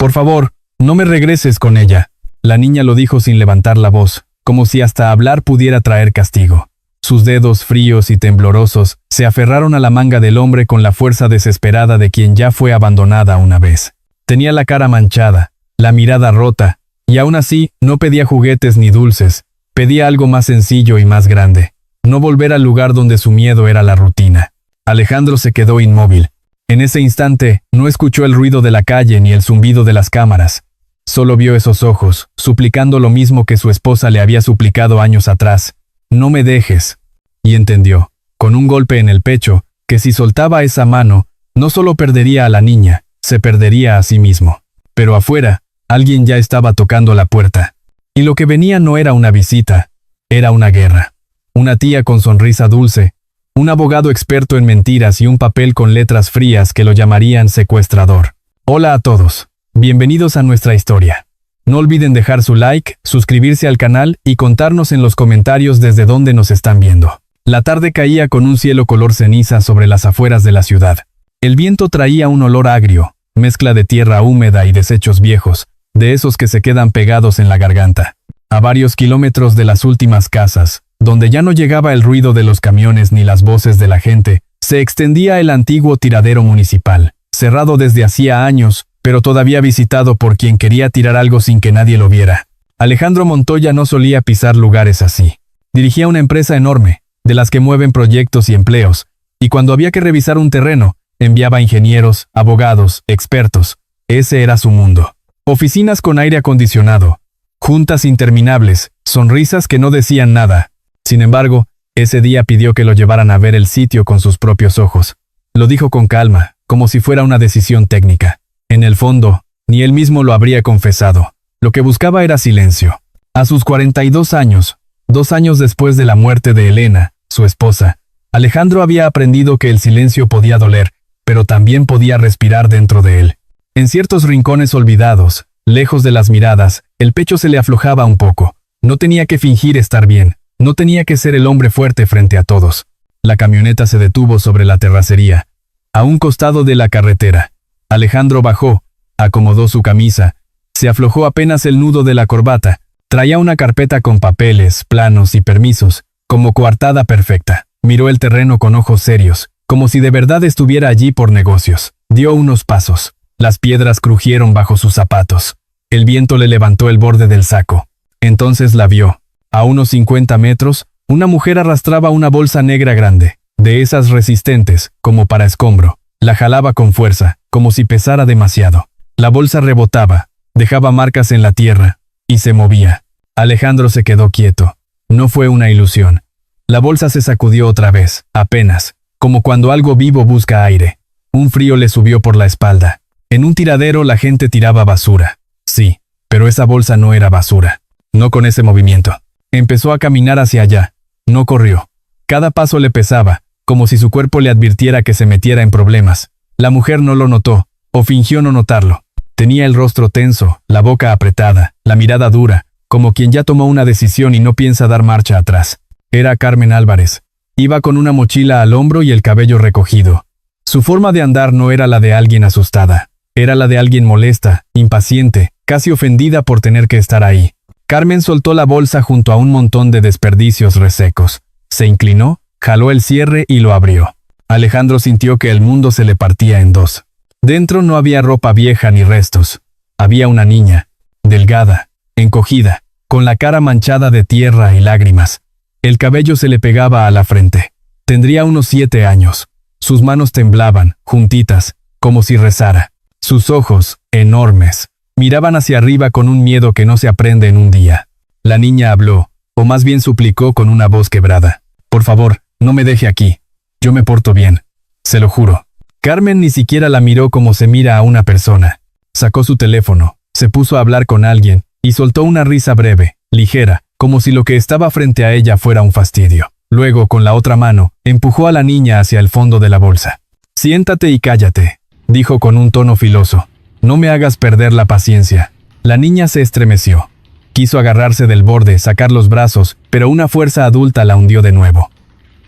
Por favor, no me regreses con ella. La niña lo dijo sin levantar la voz, como si hasta hablar pudiera traer castigo. Sus dedos fríos y temblorosos se aferraron a la manga del hombre con la fuerza desesperada de quien ya fue abandonada una vez. Tenía la cara manchada, la mirada rota, y aún así no pedía juguetes ni dulces, pedía algo más sencillo y más grande. No volver al lugar donde su miedo era la rutina. Alejandro se quedó inmóvil. En ese instante no escuchó el ruido de la calle ni el zumbido de las cámaras. Solo vio esos ojos, suplicando lo mismo que su esposa le había suplicado años atrás. No me dejes. Y entendió, con un golpe en el pecho, que si soltaba esa mano, no solo perdería a la niña, se perdería a sí mismo. Pero afuera, alguien ya estaba tocando la puerta. Y lo que venía no era una visita, era una guerra. Una tía con sonrisa dulce, un abogado experto en mentiras y un papel con letras frías que lo llamarían secuestrador. Hola a todos. Bienvenidos a nuestra historia. No olviden dejar su like, suscribirse al canal y contarnos en los comentarios desde dónde nos están viendo. La tarde caía con un cielo color ceniza sobre las afueras de la ciudad. El viento traía un olor agrio, mezcla de tierra húmeda y desechos viejos, de esos que se quedan pegados en la garganta. A varios kilómetros de las últimas casas, donde ya no llegaba el ruido de los camiones ni las voces de la gente, se extendía el antiguo tiradero municipal, cerrado desde hacía años, pero todavía visitado por quien quería tirar algo sin que nadie lo viera. Alejandro Montoya no solía pisar lugares así. Dirigía una empresa enorme, de las que mueven proyectos y empleos, y cuando había que revisar un terreno, enviaba ingenieros, abogados, expertos. Ese era su mundo. Oficinas con aire acondicionado, juntas interminables, sonrisas que no decían nada. Sin embargo, ese día pidió que lo llevaran a ver el sitio con sus propios ojos. Lo dijo con calma, como si fuera una decisión técnica. En el fondo, ni él mismo lo habría confesado. Lo que buscaba era silencio. A sus 42 años, 2 años después de la muerte de Elena, su esposa, Alejandro había aprendido que el silencio podía doler, pero también podía respirar dentro de él. En ciertos rincones olvidados, lejos de las miradas, el pecho se le aflojaba un poco. No tenía que fingir estar bien. No tenía que ser el hombre fuerte frente a todos. La camioneta se detuvo sobre la terracería, a un costado de la carretera. Alejandro bajó, acomodó su camisa, se aflojó apenas el nudo de la corbata. Traía una carpeta con papeles, planos y permisos, como coartada perfecta. Miró el terreno con ojos serios, como si de verdad estuviera allí por negocios. Dio unos pasos. Las piedras crujieron bajo sus zapatos. El viento le levantó el borde del saco. Entonces la vio. A unos 50 metros, una mujer arrastraba una bolsa negra grande, de esas resistentes, como para escombro. La jalaba con fuerza, como si pesara demasiado. La bolsa rebotaba, dejaba marcas en la tierra, y se movía. Alejandro se quedó quieto. No fue una ilusión. La bolsa se sacudió otra vez, apenas, como cuando algo vivo busca aire. Un frío le subió por la espalda. En un tiradero la gente tiraba basura. Sí, pero esa bolsa no era basura. No con ese movimiento. Empezó a caminar hacia allá. No corrió. Cada paso le pesaba, como si su cuerpo le advirtiera que se metiera en problemas. La mujer no lo notó, o fingió no notarlo. Tenía el rostro tenso, la boca apretada, la mirada dura, como quien ya tomó una decisión y no piensa dar marcha atrás. Era Carmen Álvarez. Iba con una mochila al hombro y el cabello recogido. Su forma de andar no era la de alguien asustada. Era la de alguien molesta, impaciente, casi ofendida por tener que estar ahí. Carmen soltó la bolsa junto a un montón de desperdicios resecos. Se inclinó, jaló el cierre y lo abrió. Alejandro sintió que el mundo se le partía en dos. Dentro no había ropa vieja ni restos. Había una niña, delgada, encogida, con la cara manchada de tierra y lágrimas. El cabello se le pegaba a la frente. Tendría unos 7 años. Sus manos temblaban, juntitas, como si rezara. Sus ojos, enormes, miraban hacia arriba con un miedo que no se aprende en un día. La niña habló, o más bien suplicó con una voz quebrada. Por favor, no me deje aquí. Yo me porto bien. Se lo juro. Carmen ni siquiera la miró como se mira a una persona. Sacó su teléfono, se puso a hablar con alguien, y soltó una risa breve, ligera, como si lo que estaba frente a ella fuera un fastidio. Luego, con la otra mano, empujó a la niña hacia el fondo de la bolsa. Siéntate y cállate, dijo con un tono filoso. No me hagas perder la paciencia. La niña se estremeció. Quiso agarrarse del borde, sacar los brazos, pero una fuerza adulta la hundió de nuevo.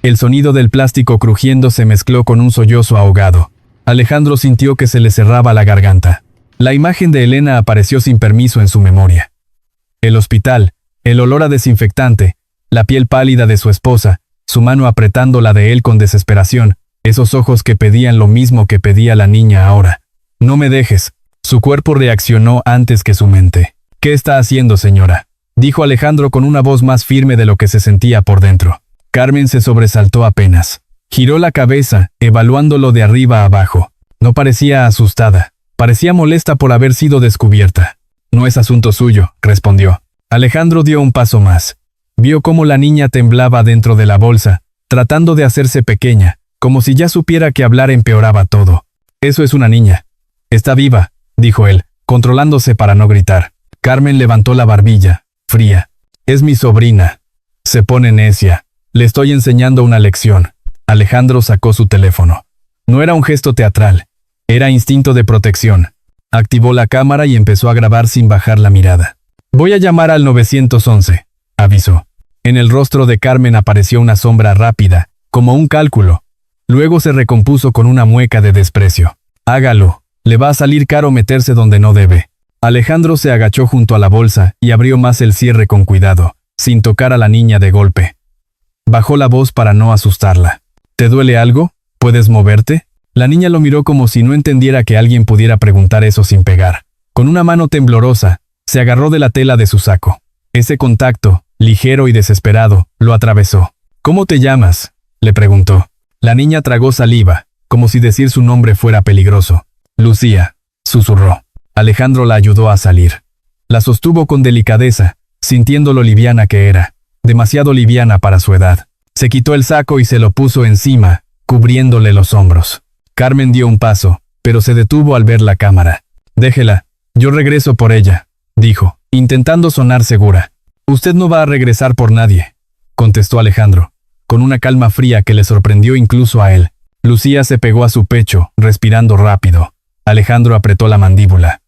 El sonido del plástico crujiendo se mezcló con un sollozo ahogado. Alejandro sintió que se le cerraba la garganta. La imagen de Elena apareció sin permiso en su memoria. El hospital, el olor a desinfectante, la piel pálida de su esposa, su mano apretando la de él con desesperación, esos ojos que pedían lo mismo que pedía la niña ahora. «No me dejes». Su cuerpo reaccionó antes que su mente. «¿Qué está haciendo, señora?», dijo Alejandro con una voz más firme de lo que se sentía por dentro. Carmen se sobresaltó apenas. Giró la cabeza, evaluándolo de arriba a abajo. No parecía asustada. Parecía molesta por haber sido descubierta. «No es asunto suyo», respondió. Alejandro dio un paso más. Vio cómo la niña temblaba dentro de la bolsa, tratando de hacerse pequeña, como si ya supiera que hablar empeoraba todo. «Eso es una niña. Está viva», dijo él, controlándose para no gritar. Carmen levantó la barbilla, fría. «Es mi sobrina». Se pone necia. «Le estoy enseñando una lección». Alejandro sacó su teléfono. No era un gesto teatral. Era instinto de protección. Activó la cámara y empezó a grabar sin bajar la mirada. «Voy a llamar al 911», avisó. En el rostro de Carmen apareció una sombra rápida, como un cálculo. Luego se recompuso con una mueca de desprecio. «Hágalo. Le va a salir caro meterse donde no debe». Alejandro se agachó junto a la bolsa y abrió más el cierre con cuidado, sin tocar a la niña de golpe. Bajó la voz para no asustarla. «¿Te duele algo? ¿Puedes moverte?». La niña lo miró como si no entendiera que alguien pudiera preguntar eso sin pegar. Con una mano temblorosa, se agarró de la tela de su saco. Ese contacto, ligero y desesperado, lo atravesó. «¿Cómo te llamas?», le preguntó. La niña tragó saliva, como si decir su nombre fuera peligroso. «Lucía», susurró. Alejandro la ayudó a salir. La sostuvo con delicadeza, sintiendo lo liviana que era. Demasiado liviana para su edad. Se quitó el saco y se lo puso encima, cubriéndole los hombros. Carmen dio un paso, pero se detuvo al ver la cámara. «Déjela, yo regreso por ella», dijo, intentando sonar segura. «Usted no va a regresar por nadie», contestó Alejandro, con una calma fría que le sorprendió incluso a él. Lucía se pegó a su pecho, respirando rápido. Alejandro apretó la mandíbula.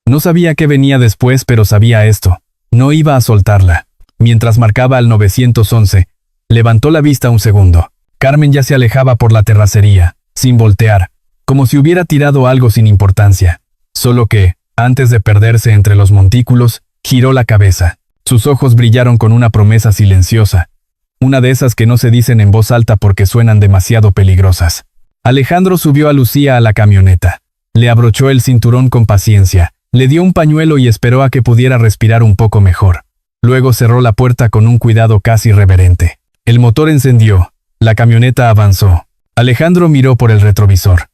No sabía qué venía después, pero sabía esto. No iba a soltarla. Mientras marcaba al 911, levantó la vista un segundo. Carmen ya se alejaba por la terracería, sin voltear, como si hubiera tirado algo sin importancia. Solo que, antes de perderse entre los montículos, giró la cabeza. Sus ojos brillaron con una promesa silenciosa. Una de esas que no se dicen en voz alta porque suenan demasiado peligrosas. Alejandro subió a Lucía a la camioneta. Le abrochó el cinturón con paciencia, le dio un pañuelo y esperó a que pudiera respirar un poco mejor. Luego cerró la puerta con un cuidado casi reverente. El motor encendió. La camioneta avanzó. Alejandro miró por el retrovisor.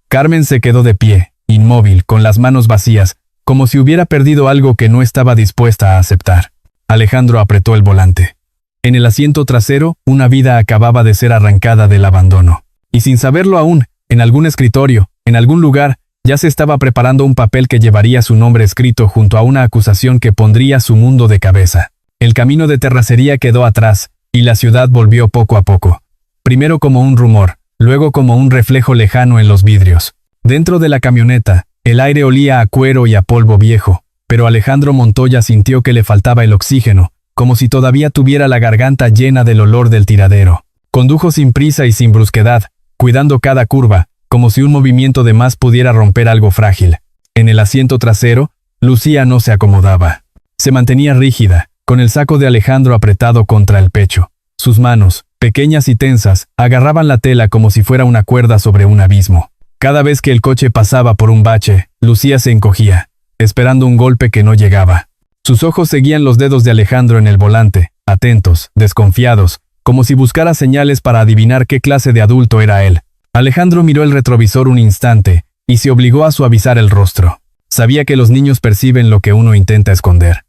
Carmen se quedó de pie, inmóvil, con las manos vacías, como si hubiera perdido algo que no estaba dispuesta a aceptar. Alejandro apretó el volante. En el asiento trasero, una vida acababa de ser arrancada del abandono. Y sin saberlo aún, en algún escritorio, en algún lugar, ya se estaba preparando un papel que llevaría su nombre escrito junto a una acusación que pondría su mundo de cabeza. El camino de terracería quedó atrás, y la ciudad volvió poco a poco. Primero como un rumor, luego como un reflejo lejano en los vidrios. Dentro de la camioneta, el aire olía a cuero y a polvo viejo, pero Alejandro Montoya sintió que le faltaba el oxígeno, como si todavía tuviera la garganta llena del olor del tiradero. Condujo sin prisa y sin brusquedad, cuidando cada curva, como si un movimiento de más pudiera romper algo frágil. En el asiento trasero, Lucía no se acomodaba. Se mantenía rígida, con el saco de Alejandro apretado contra el pecho. Sus manos, pequeñas y tensas, agarraban la tela como si fuera una cuerda sobre un abismo. Cada vez que el coche pasaba por un bache, Lucía se encogía, esperando un golpe que no llegaba. Sus ojos seguían los dedos de Alejandro en el volante, atentos, desconfiados, como si buscara señales para adivinar qué clase de adulto era él. Alejandro miró el retrovisor un instante y se obligó a suavizar el rostro. Sabía que los niños perciben lo que uno intenta esconder.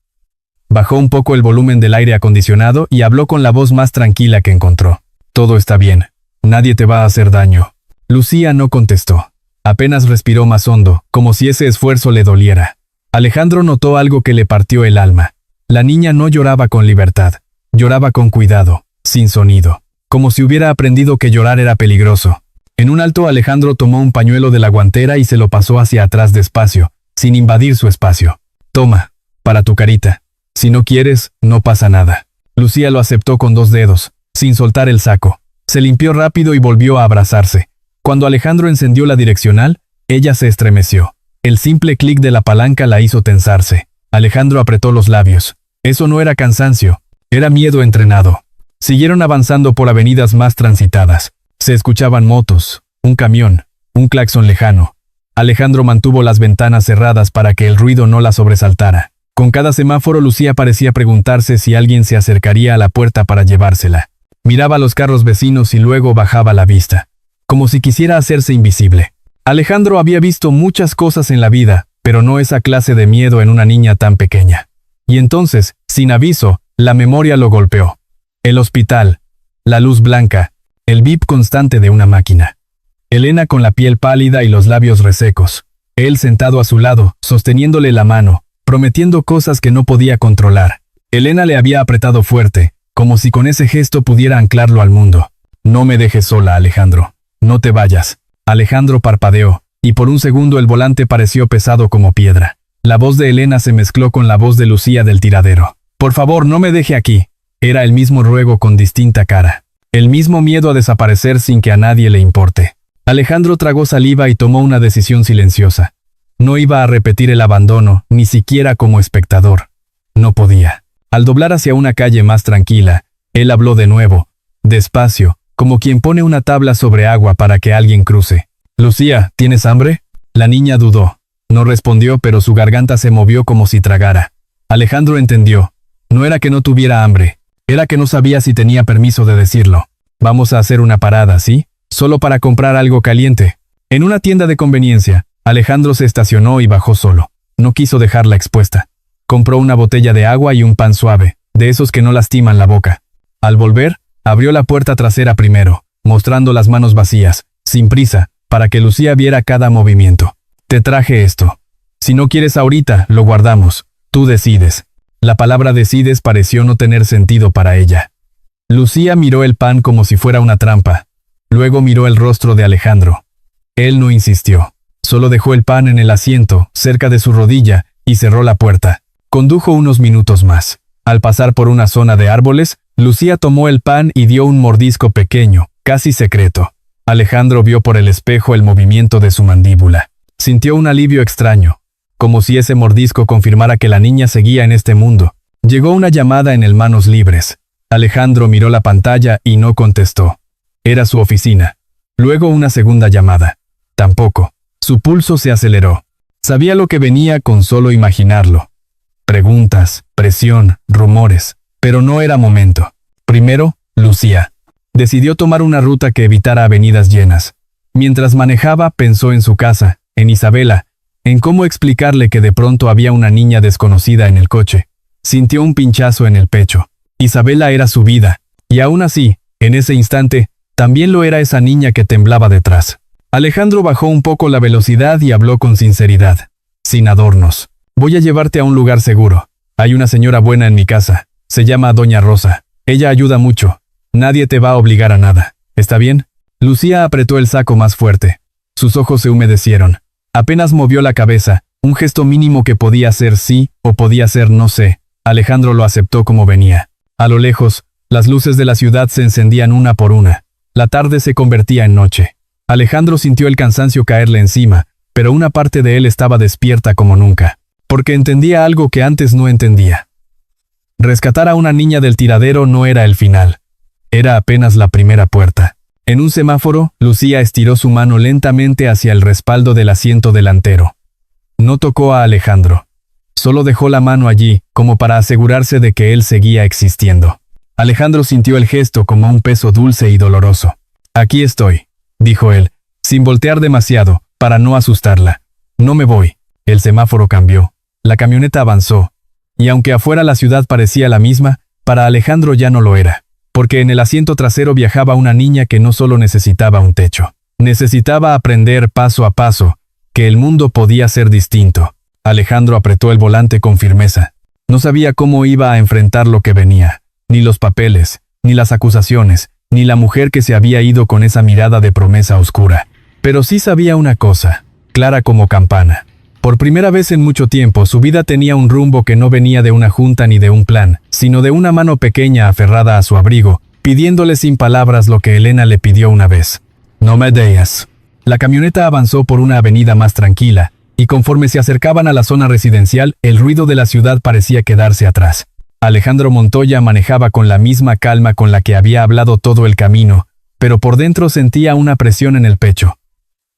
Bajó un poco el volumen del aire acondicionado y habló con la voz más tranquila que encontró. «Todo está bien. Nadie te va a hacer daño». Lucía no contestó. Apenas respiró más hondo, como si ese esfuerzo le doliera. Alejandro notó algo que le partió el alma. La niña no lloraba con libertad. Lloraba con cuidado, sin sonido. Como si hubiera aprendido que llorar era peligroso. En un alto Alejandro tomó un pañuelo de la guantera y se lo pasó hacia atrás despacio, sin invadir su espacio. «Toma, para tu carita. Si no quieres, no pasa nada». Lucía lo aceptó con 2 dedos, sin soltar el saco. Se limpió rápido y volvió a abrazarse. Cuando Alejandro encendió la direccional, ella se estremeció. El simple clic de la palanca la hizo tensarse. Alejandro apretó los labios. Eso no era cansancio, era miedo entrenado. Siguieron avanzando por avenidas más transitadas. Se escuchaban motos, un camión, un claxon lejano. Alejandro mantuvo las ventanas cerradas para que el ruido no la sobresaltara. Con cada semáforo Lucía parecía preguntarse si alguien se acercaría a la puerta para llevársela. Miraba los carros vecinos y luego bajaba la vista, como si quisiera hacerse invisible. Alejandro había visto muchas cosas en la vida, pero no esa clase de miedo en una niña tan pequeña. Y entonces, sin aviso, la memoria lo golpeó. El hospital, la luz blanca, el bip constante de una máquina. Elena con la piel pálida y los labios resecos. Él sentado a su lado, sosteniéndole la mano, prometiendo cosas que no podía controlar. Elena le había apretado fuerte, como si con ese gesto pudiera anclarlo al mundo. No me dejes sola, Alejandro. No te vayas. Alejandro parpadeó, y por un segundo el volante pareció pesado como piedra. La voz de Elena se mezcló con la voz de Lucía del tiradero. Por favor, no me deje aquí. Era el mismo ruego con distinta cara. El mismo miedo a desaparecer sin que a nadie le importe. Alejandro tragó saliva y tomó una decisión silenciosa. No iba a repetir el abandono, ni siquiera como espectador. No podía. Al doblar hacia una calle más tranquila, él habló de nuevo, despacio, como quien pone una tabla sobre agua para que alguien cruce. «Lucía, ¿tienes hambre?» La niña dudó. No respondió, pero su garganta se movió como si tragara. Alejandro entendió. No era que no tuviera hambre. Era que no sabía si tenía permiso de decirlo. «Vamos a hacer una parada, ¿sí? Solo para comprar algo caliente». En una tienda de conveniencia, Alejandro se estacionó y bajó solo. No quiso dejarla expuesta. Compró una botella de agua y un pan suave, de esos que no lastiman la boca. Al volver, abrió la puerta trasera primero, mostrando las manos vacías, sin prisa, para que Lucía viera cada movimiento. «Te traje esto. Si no quieres ahorita, lo guardamos. Tú decides». La palabra decides pareció no tener sentido para ella. Lucía miró el pan como si fuera una trampa. Luego miró el rostro de Alejandro. Él no insistió. Solo dejó el pan en el asiento, cerca de su rodilla, y cerró la puerta. Condujo unos minutos más. Al pasar por una zona de árboles, Lucía tomó el pan y dio un mordisco pequeño, casi secreto. Alejandro vio por el espejo el movimiento de su mandíbula. Sintió un alivio extraño, como si ese mordisco confirmara que la niña seguía en este mundo. Llegó una llamada en el Manos Libres. Alejandro miró la pantalla y no contestó. Era su oficina. Luego una segunda llamada. Tampoco. Su pulso se aceleró. Sabía lo que venía con solo imaginarlo. Preguntas, presión, rumores. Pero no era momento. Primero, Lucía. Decidió tomar una ruta que evitara avenidas llenas. Mientras manejaba, pensó en su casa, en Isabela, en cómo explicarle que de pronto había una niña desconocida en el coche. Sintió un pinchazo en el pecho. Isabela era su vida, y aún así, en ese instante, también lo era esa niña que temblaba detrás. Alejandro bajó un poco la velocidad y habló con sinceridad, sin adornos. «Voy a llevarte a un lugar seguro. Hay una señora buena en mi casa. Se llama Doña Rosa. Ella ayuda mucho. Nadie te va a obligar a nada. ¿Está bien?» Lucía apretó el saco más fuerte. Sus ojos se humedecieron. Apenas movió la cabeza, un gesto mínimo que podía ser sí o podía ser no sé. Alejandro lo aceptó como venía. A lo lejos, las luces de la ciudad se encendían una por una. La tarde se convertía en noche. Alejandro sintió el cansancio caerle encima, pero una parte de él estaba despierta como nunca, porque entendía algo que antes no entendía. Rescatar a una niña del tiradero no era el final. Era apenas la primera puerta. En un semáforo, Lucía estiró su mano lentamente hacia el respaldo del asiento delantero. No tocó a Alejandro. Solo dejó la mano allí, como para asegurarse de que él seguía existiendo. Alejandro sintió el gesto como un peso dulce y doloroso. «Aquí estoy», dijo él, sin voltear demasiado, para no asustarla. «No me voy». El semáforo cambió. La camioneta avanzó. Y aunque afuera la ciudad parecía la misma, para Alejandro ya no lo era. Porque en el asiento trasero viajaba una niña que no solo necesitaba un techo. Necesitaba aprender paso a paso, que el mundo podía ser distinto. Alejandro apretó el volante con firmeza. No sabía cómo iba a enfrentar lo que venía. Ni los papeles, ni las acusaciones, ni la mujer que se había ido con esa mirada de promesa oscura. Pero sí sabía una cosa, clara como campana. Por primera vez en mucho tiempo, su vida tenía un rumbo que no venía de una junta ni de un plan, sino de una mano pequeña aferrada a su abrigo, pidiéndole sin palabras lo que Elena le pidió una vez. «No me dejes». La camioneta avanzó por una avenida más tranquila, y conforme se acercaban a la zona residencial, el ruido de la ciudad parecía quedarse atrás. Alejandro Montoya manejaba con la misma calma con la que había hablado todo el camino, pero por dentro sentía una presión en el pecho.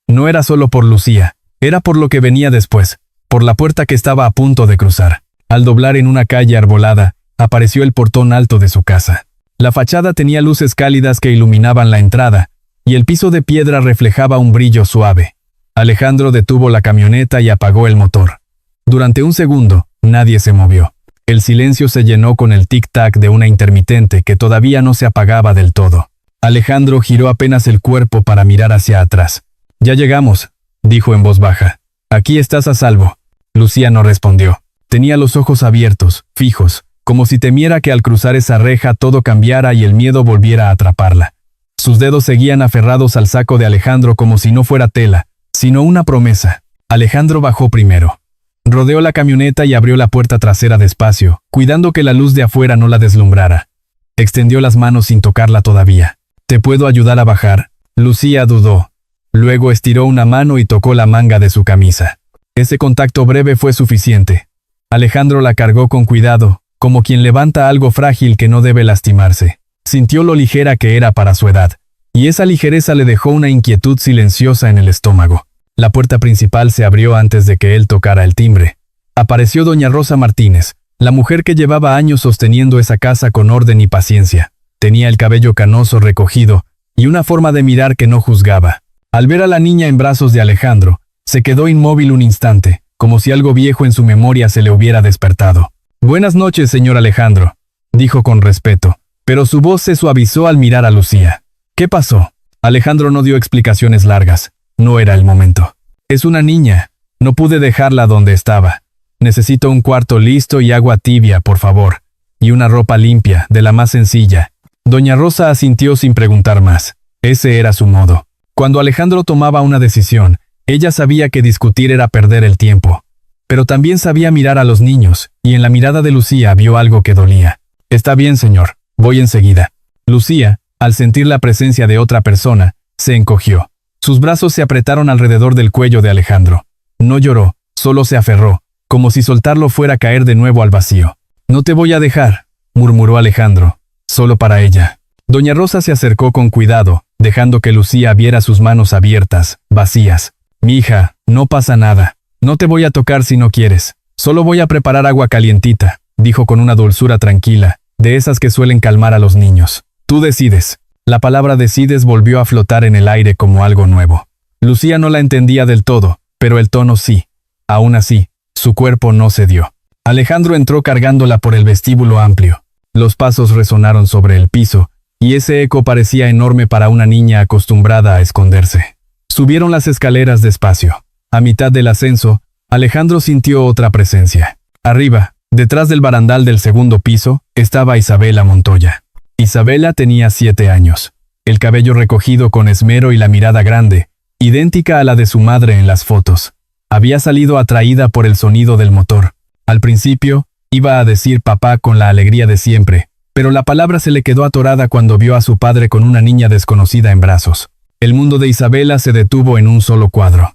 No era solo por Lucía, era por lo que venía después, por la puerta que estaba a punto de cruzar. Al doblar en una calle arbolada, apareció el portón alto de su casa. La fachada tenía luces cálidas que iluminaban la entrada, y el piso de piedra reflejaba un brillo suave. Alejandro detuvo la camioneta y apagó el motor. Durante un segundo, nadie se movió. El silencio se llenó con el tic-tac de una intermitente que todavía no se apagaba del todo. Alejandro giró apenas el cuerpo para mirar hacia atrás. «Ya llegamos», dijo en voz baja. «Aquí estás a salvo». Lucía no respondió. Tenía los ojos abiertos, fijos, como si temiera que al cruzar esa reja todo cambiara y el miedo volviera a atraparla. Sus dedos seguían aferrados al saco de Alejandro como si no fuera tela, sino una promesa. Alejandro bajó primero. Rodeó la camioneta y abrió la puerta trasera despacio, cuidando que la luz de afuera no la deslumbrara. Extendió las manos sin tocarla todavía. «¿Te puedo ayudar a bajar?» Lucía dudó. Luego estiró una mano y tocó la manga de su camisa. Ese contacto breve fue suficiente. Alejandro la cargó con cuidado, como quien levanta algo frágil que no debe lastimarse. Sintió lo ligera que era para su edad, y esa ligereza le dejó una inquietud silenciosa en el estómago. La puerta principal se abrió antes de que él tocara el timbre. Apareció doña Rosa Martínez, la mujer que llevaba años sosteniendo esa casa con orden y paciencia. Tenía el cabello canoso recogido, y una forma de mirar que no juzgaba. Al ver a la niña en brazos de Alejandro, se quedó inmóvil un instante, como si algo viejo en su memoria se le hubiera despertado. «Buenas noches, señor Alejandro», dijo con respeto, pero su voz se suavizó al mirar a Lucía. «¿Qué pasó?» Alejandro no dio explicaciones largas. No era el momento. «Es una niña. No pude dejarla donde estaba. Necesito un cuarto listo y agua tibia, por favor. Y una ropa limpia, de la más sencilla». Doña Rosa asintió sin preguntar más. Ese era su modo. Cuando Alejandro tomaba una decisión, ella sabía que discutir era perder el tiempo. Pero también sabía mirar a los niños, y en la mirada de Lucía vio algo que dolía. «Está bien, señor. Voy enseguida». Lucía, al sentir la presencia de otra persona, se encogió. Sus brazos se apretaron alrededor del cuello de Alejandro. No lloró, solo se aferró, como si soltarlo fuera a caer de nuevo al vacío. «No te voy a dejar», murmuró Alejandro, «solo para ella». Doña Rosa se acercó con cuidado, dejando que Lucía viera sus manos abiertas, vacías. «Mi hija, no pasa nada. No te voy a tocar si no quieres. Solo voy a preparar agua calientita», dijo con una dulzura tranquila, de esas que suelen calmar a los niños. «Tú decides». La palabra decides volvió a flotar en el aire como algo nuevo. Lucía no la entendía del todo, pero el tono sí. Aún así, su cuerpo no cedió. Alejandro entró cargándola por el vestíbulo amplio. Los pasos resonaron sobre el piso, y ese eco parecía enorme para una niña acostumbrada a esconderse. Subieron las escaleras despacio. A mitad del ascenso, Alejandro sintió otra presencia. Arriba, detrás del barandal del segundo piso, estaba Isabela Montoya. Isabela tenía 7 años. El cabello recogido con esmero y la mirada grande, idéntica a la de su madre en las fotos. Había salido atraída por el sonido del motor. Al principio, iba a decir papá con la alegría de siempre, pero la palabra se le quedó atorada cuando vio a su padre con una niña desconocida en brazos. El mundo de Isabela se detuvo en un solo cuadro.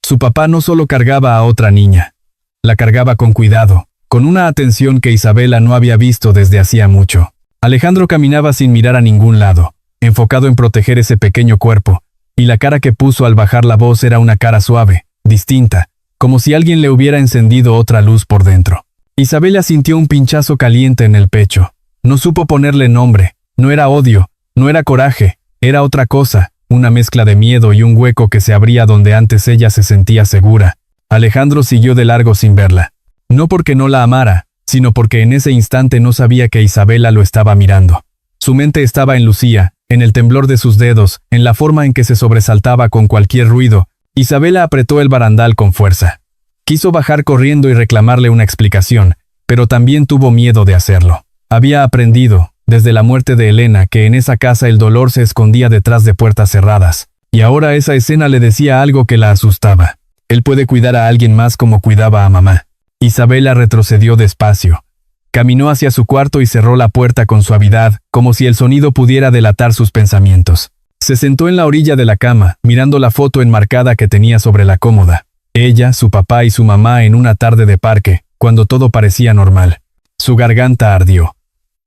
Su papá no solo cargaba a otra niña, la cargaba con cuidado, con una atención que Isabela no había visto desde hacía mucho. Alejandro caminaba sin mirar a ningún lado, enfocado en proteger ese pequeño cuerpo, y la cara que puso al bajar la voz era una cara suave, distinta, como si alguien le hubiera encendido otra luz por dentro. Isabela sintió un pinchazo caliente en el pecho. No supo ponerle nombre, no era odio, no era coraje, era otra cosa, una mezcla de miedo y un hueco que se abría donde antes ella se sentía segura. Alejandro siguió de largo sin verla. No porque no la amara, sino porque en ese instante no sabía que Isabela lo estaba mirando. Su mente estaba en Lucía, en el temblor de sus dedos, en la forma en que se sobresaltaba con cualquier ruido. Isabela apretó el barandal con fuerza. Quiso bajar corriendo y reclamarle una explicación, pero también tuvo miedo de hacerlo. Había aprendido, desde la muerte de Elena, que en esa casa el dolor se escondía detrás de puertas cerradas, y ahora esa escena le decía algo que la asustaba. Él puede cuidar a alguien más como cuidaba a mamá. Isabela retrocedió despacio. Caminó hacia su cuarto y cerró la puerta con suavidad, como si el sonido pudiera delatar sus pensamientos. Se sentó en la orilla de la cama, mirando la foto enmarcada que tenía sobre la cómoda. Ella, su papá y su mamá en una tarde de parque, cuando todo parecía normal. Su garganta ardió.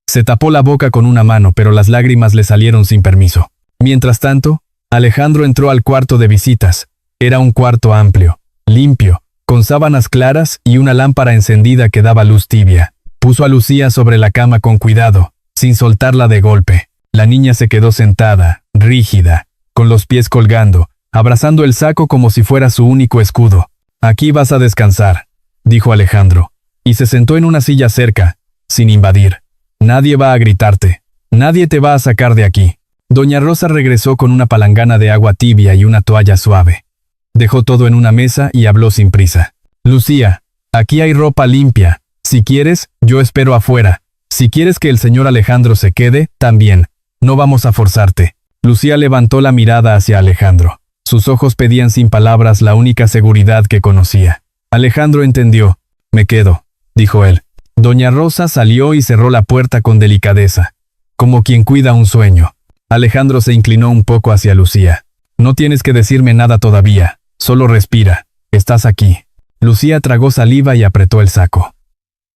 Se tapó la boca con una mano, pero las lágrimas le salieron sin permiso. Mientras tanto, Alejandro entró al cuarto de visitas. Era un cuarto amplio, limpio, con sábanas claras y una lámpara encendida que daba luz tibia. Puso a Lucía sobre la cama con cuidado, sin soltarla de golpe. La niña se quedó sentada, rígida, con los pies colgando, abrazando el saco como si fuera su único escudo. «Aquí vas a descansar», dijo Alejandro, y se sentó en una silla cerca, sin invadir. «Nadie va a gritarte. Nadie te va a sacar de aquí». Doña Rosa regresó con una palangana de agua tibia y una toalla suave. Dejó todo en una mesa y habló sin prisa. «Lucía, aquí hay ropa limpia. Si quieres, yo espero afuera. Si quieres que el señor Alejandro se quede, también. No vamos a forzarte». Lucía levantó la mirada hacia Alejandro. Sus ojos pedían sin palabras la única seguridad que conocía. Alejandro entendió. «Me quedo», dijo él. Doña Rosa salió y cerró la puerta con delicadeza, como quien cuida un sueño. Alejandro se inclinó un poco hacia Lucía. «No tienes que decirme nada todavía. Solo respira. Estás aquí». Lucía tragó saliva y apretó el saco.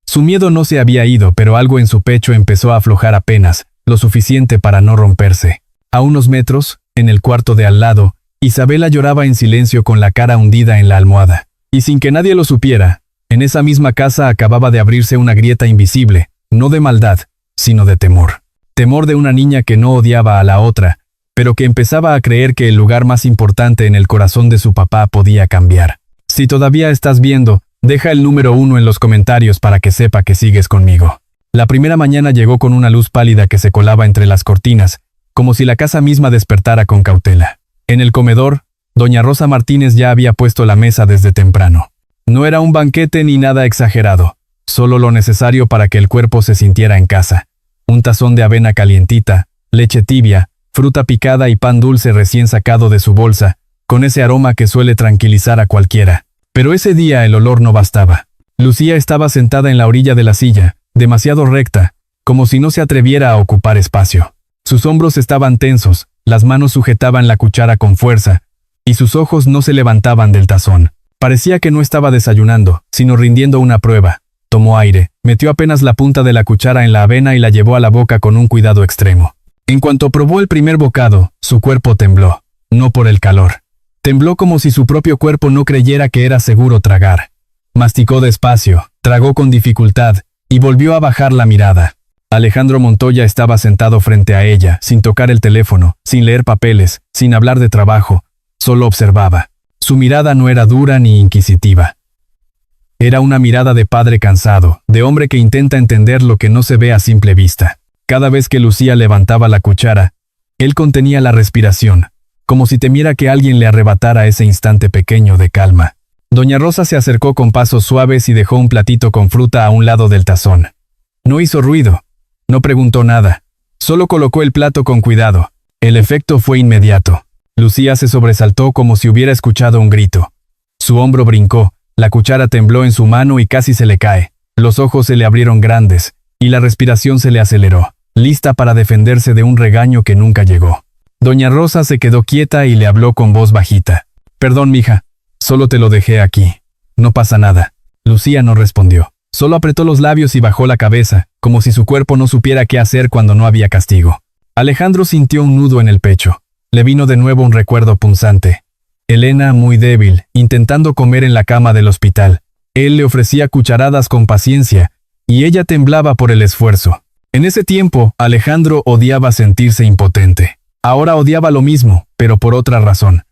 Su miedo no se había ido, pero algo en su pecho empezó a aflojar apenas, lo suficiente para no romperse. A unos metros, en el cuarto de al lado, Isabela lloraba en silencio con la cara hundida en la almohada. Y sin que nadie lo supiera, en esa misma casa acababa de abrirse una grieta invisible, no de maldad, sino de temor. Temor de una niña que no odiaba a la otra, pero que empezaba a creer que el lugar más importante en el corazón de su papá podía cambiar. Si todavía estás viendo, deja el número 1 en los comentarios para que sepa que sigues conmigo. La primera mañana llegó con una luz pálida que se colaba entre las cortinas, como si la casa misma despertara con cautela. En el comedor, doña Rosa Martínez ya había puesto la mesa desde temprano. No era un banquete ni nada exagerado, solo lo necesario para que el cuerpo se sintiera en casa. Un tazón de avena calientita, leche tibia, fruta picada y pan dulce recién sacado de su bolsa, con ese aroma que suele tranquilizar a cualquiera. Pero ese día el olor no bastaba. Lucía estaba sentada en la orilla de la silla, demasiado recta, como si no se atreviera a ocupar espacio. Sus hombros estaban tensos, las manos sujetaban la cuchara con fuerza, y sus ojos no se levantaban del tazón. Parecía que no estaba desayunando, sino rindiendo una prueba. Tomó aire, metió apenas la punta de la cuchara en la avena y la llevó a la boca con un cuidado extremo. En cuanto probó el primer bocado, su cuerpo tembló, no por el calor. Tembló como si su propio cuerpo no creyera que era seguro tragar. Masticó despacio, tragó con dificultad, y volvió a bajar la mirada. Alejandro Montoya estaba sentado frente a ella, sin tocar el teléfono, sin leer papeles, sin hablar de trabajo, solo observaba. Su mirada no era dura ni inquisitiva. Era una mirada de padre cansado, de hombre que intenta entender lo que no se ve a simple vista. Cada vez que Lucía levantaba la cuchara, él contenía la respiración, como si temiera que alguien le arrebatara ese instante pequeño de calma. Doña Rosa se acercó con pasos suaves y dejó un platito con fruta a un lado del tazón. No hizo ruido. No preguntó nada, solo colocó el plato con cuidado. El efecto fue inmediato. Lucía se sobresaltó como si hubiera escuchado un grito. Su hombro brincó, la cuchara tembló en su mano y casi se le cae. Los ojos se le abrieron grandes, y la respiración se le aceleró, lista para defenderse de un regaño que nunca llegó. Doña Rosa se quedó quieta y le habló con voz bajita. «Perdón, mija, solo te lo dejé aquí. No pasa nada». Lucía no respondió. Solo apretó los labios y bajó la cabeza, como si su cuerpo no supiera qué hacer cuando no había castigo. Alejandro sintió un nudo en el pecho. Le vino de nuevo un recuerdo punzante. Elena, muy débil, intentando comer en la cama del hospital. Él le ofrecía cucharadas con paciencia, y ella temblaba por el esfuerzo. En ese tiempo, Alejandro odiaba sentirse impotente. Ahora odiaba lo mismo, pero por otra razón.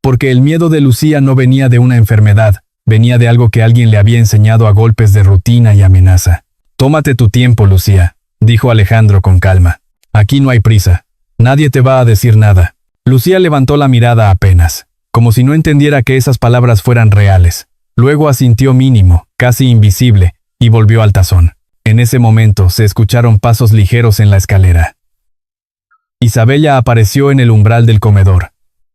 Porque el miedo de Lucía no venía de una enfermedad, venía de algo que alguien le había enseñado a golpes de rutina y amenaza. «Tómate tu tiempo, Lucía», dijo Alejandro con calma. «Aquí no hay prisa. Nadie te va a decir nada». Lucía levantó la mirada apenas, como si no entendiera que esas palabras fueran reales. Luego asintió mínimo, casi invisible, y volvió al tazón. En ese momento se escucharon pasos ligeros en la escalera. Isabela apareció en el umbral del comedor.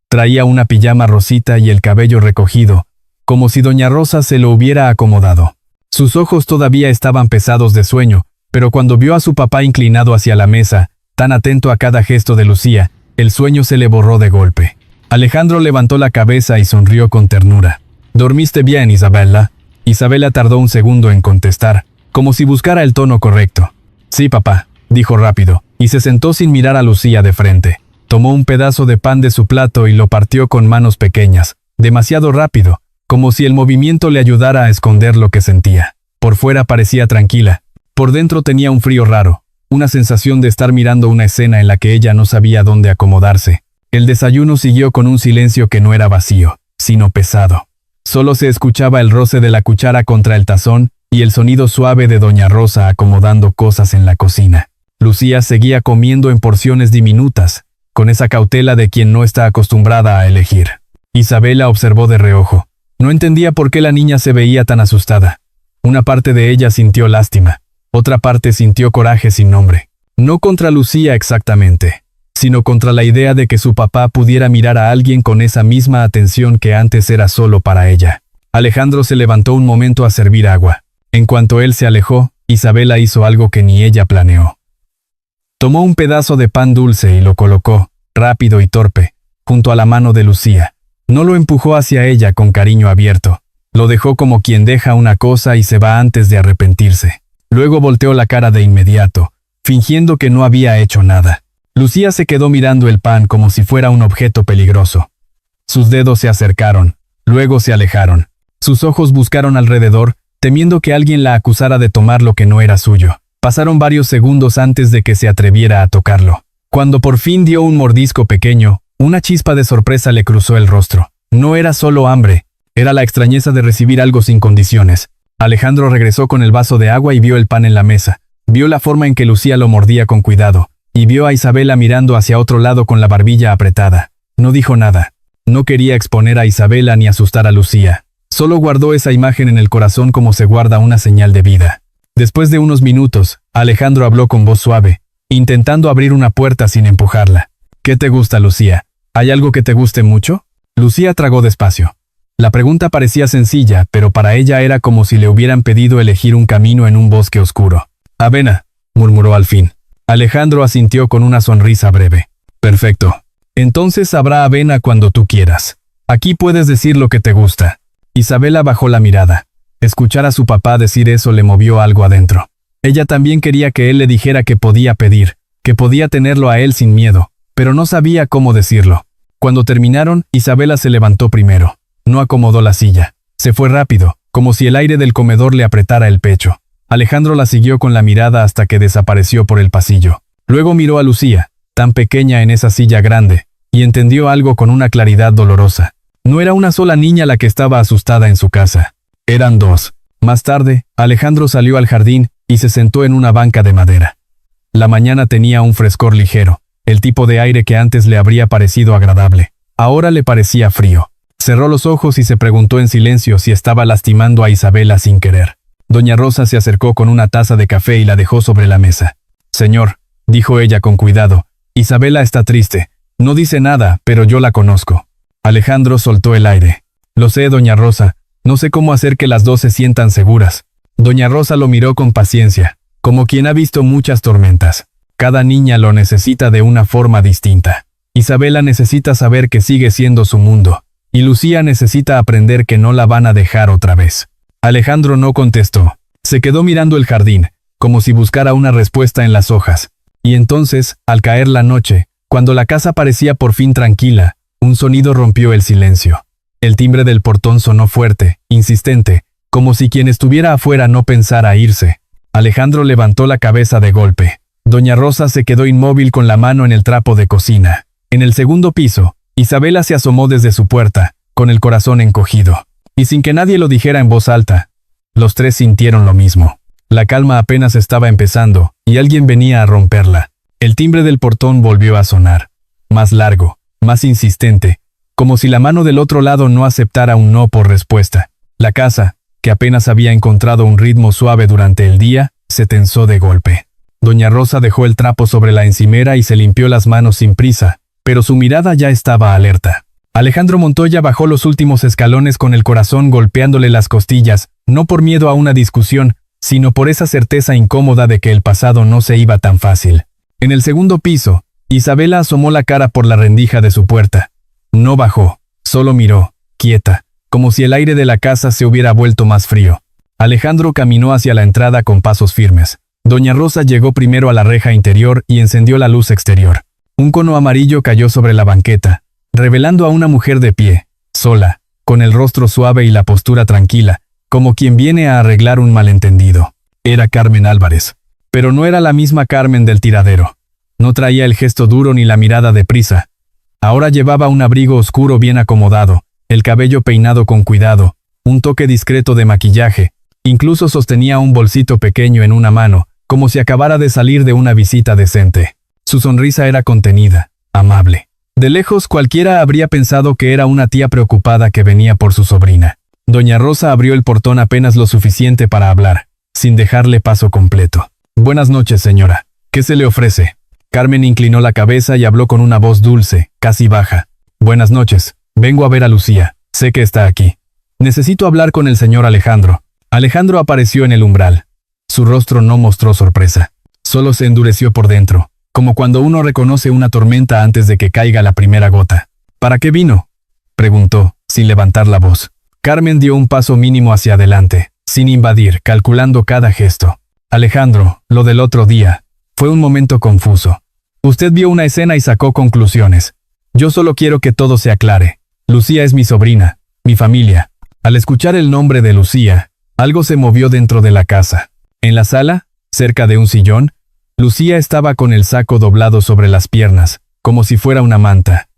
Traía una pijama rosita y el cabello recogido, como si doña Rosa se lo hubiera acomodado. Sus ojos todavía estaban pesados de sueño, pero cuando vio a su papá inclinado hacia la mesa, tan atento a cada gesto de Lucía, el sueño se le borró de golpe. Alejandro levantó la cabeza y sonrió con ternura. ¿Dormiste bien, Isabela? Isabela tardó un segundo en contestar, como si buscara el tono correcto. Sí, papá, dijo rápido, y se sentó sin mirar a Lucía de frente. Tomó un pedazo de pan de su plato y lo partió con manos pequeñas, demasiado rápido, como si el movimiento le ayudara a esconder lo que sentía. Por fuera parecía tranquila. Por dentro tenía un frío raro, una sensación de estar mirando una escena en la que ella no sabía dónde acomodarse. El desayuno siguió con un silencio que no era vacío, sino pesado. Solo se escuchaba el roce de la cuchara contra el tazón y el sonido suave de doña Rosa acomodando cosas en la cocina. Lucía seguía comiendo en porciones diminutas, con esa cautela de quien no está acostumbrada a elegir. Isabela observó de reojo. No entendía por qué la niña se veía tan asustada. Una parte de ella sintió lástima, otra parte sintió coraje sin nombre. No contra Lucía exactamente, sino contra la idea de que su papá pudiera mirar a alguien con esa misma atención que antes era solo para ella. Alejandro se levantó un momento a servir agua. En cuanto él se alejó, Isabela hizo algo que ni ella planeó. Tomó un pedazo de pan dulce y lo colocó, rápido y torpe, junto a la mano de Lucía. No lo empujó hacia ella con cariño abierto. Lo dejó como quien deja una cosa y se va antes de arrepentirse. Luego volteó la cara de inmediato, fingiendo que no había hecho nada. Lucía se quedó mirando el pan como si fuera un objeto peligroso. Sus dedos se acercaron, luego se alejaron. Sus ojos buscaron alrededor, temiendo que alguien la acusara de tomar lo que no era suyo. Pasaron varios segundos antes de que se atreviera a tocarlo. Cuando por fin dio un mordisco pequeño, una chispa de sorpresa le cruzó el rostro. No era solo hambre, era la extrañeza de recibir algo sin condiciones. Alejandro regresó con el vaso de agua y vio el pan en la mesa. Vio la forma en que Lucía lo mordía con cuidado, y vio a Isabela mirando hacia otro lado con la barbilla apretada. No dijo nada. No quería exponer a Isabela ni asustar a Lucía. Solo guardó esa imagen en el corazón como se guarda una señal de vida. Después de unos minutos, Alejandro habló con voz suave, intentando abrir una puerta sin empujarla. ¿Qué te gusta, Lucía? ¿Hay algo que te guste mucho? Lucía tragó despacio. La pregunta parecía sencilla, pero para ella era como si le hubieran pedido elegir un camino en un bosque oscuro. Avena, murmuró al fin. Alejandro asintió con una sonrisa breve. Perfecto. Entonces habrá avena cuando tú quieras. Aquí puedes decir lo que te gusta. Isabela bajó la mirada. Escuchar a su papá decir eso le movió algo adentro. Ella también quería que él le dijera que podía pedir, que podía tenerlo a él sin miedo, pero no sabía cómo decirlo. Cuando terminaron, Isabela se levantó primero. No acomodó la silla. Se fue rápido, como si el aire del comedor le apretara el pecho. Alejandro la siguió con la mirada hasta que desapareció por el pasillo. Luego miró a Lucía, tan pequeña en esa silla grande, y entendió algo con una claridad dolorosa. No era una sola niña la que estaba asustada en su casa. Eran dos. Más tarde, Alejandro salió al jardín y se sentó en una banca de madera. La mañana tenía un frescor ligero, el tipo de aire que antes le habría parecido agradable. Ahora le parecía frío. Cerró los ojos y se preguntó en silencio si estaba lastimando a Isabela sin querer. Doña Rosa se acercó con una taza de café y la dejó sobre la mesa. Señor, dijo ella con cuidado, Isabela está triste. No dice nada, pero yo la conozco. Alejandro soltó el aire. Lo sé, doña Rosa. No sé cómo hacer que las dos se sientan seguras. Doña Rosa lo miró con paciencia, como quien ha visto muchas tormentas. Cada niña lo necesita de una forma distinta. Isabela necesita saber que sigue siendo su mundo, y Lucía necesita aprender que no la van a dejar otra vez. Alejandro no contestó. Se quedó mirando el jardín, como si buscara una respuesta en las hojas. Y entonces, al caer la noche, cuando la casa parecía por fin tranquila, un sonido rompió el silencio. El timbre del portón sonó fuerte, insistente, como si quien estuviera afuera no pensara irse. Alejandro levantó la cabeza de golpe. Doña Rosa se quedó inmóvil con la mano en el trapo de cocina. En el segundo piso, Isabela se asomó desde su puerta, con el corazón encogido. Y sin que nadie lo dijera en voz alta, los tres sintieron lo mismo. La calma apenas estaba empezando, y alguien venía a romperla. El timbre del portón volvió a sonar. Más largo, más insistente, como si la mano del otro lado no aceptara un no por respuesta. La casa, que apenas había encontrado un ritmo suave durante el día, se tensó de golpe. Doña Rosa dejó el trapo sobre la encimera y se limpió las manos sin prisa, pero su mirada ya estaba alerta. Alejandro Montoya bajó los últimos escalones con el corazón golpeándole las costillas, no por miedo a una discusión, sino por esa certeza incómoda de que el pasado no se iba tan fácil. En el segundo piso, Isabela asomó la cara por la rendija de su puerta. No bajó, solo miró, quieta, como si el aire de la casa se hubiera vuelto más frío. Alejandro caminó hacia la entrada con pasos firmes. Doña Rosa llegó primero a la reja interior y encendió la luz exterior. Un cono amarillo cayó sobre la banqueta, revelando a una mujer de pie, sola, con el rostro suave y la postura tranquila, como quien viene a arreglar un malentendido. Era Carmen Álvarez. Pero no era la misma Carmen del tiradero. No traía el gesto duro ni la mirada de prisa. Ahora llevaba un abrigo oscuro bien acomodado, el cabello peinado con cuidado, un toque discreto de maquillaje, incluso sostenía un bolsito pequeño en una mano, como si acabara de salir de una visita decente. Su sonrisa era contenida, amable. De lejos cualquiera habría pensado que era una tía preocupada que venía por su sobrina. Doña Rosa abrió el portón apenas lo suficiente para hablar, sin dejarle paso completo. «Buenas noches, señora. ¿Qué se le ofrece?» Carmen inclinó la cabeza y habló con una voz dulce, casi baja. «Buenas noches. Vengo a ver a Lucía. Sé que está aquí. Necesito hablar con el señor Alejandro». Alejandro apareció en el umbral. Su rostro no mostró sorpresa. Solo se endureció por dentro, como cuando uno reconoce una tormenta antes de que caiga la primera gota. «¿Para qué vino?», preguntó, sin levantar la voz. Carmen dio un paso mínimo hacia adelante, sin invadir, calculando cada gesto. «Alejandro, lo del otro día. Fue un momento confuso. Usted vio una escena y sacó conclusiones. Yo solo quiero que todo se aclare. Lucía es mi sobrina, mi familia». Al escuchar el nombre de Lucía, algo se movió dentro de la casa. En la sala, cerca de un sillón, Lucía estaba con el saco doblado sobre las piernas, como si fuera una manta.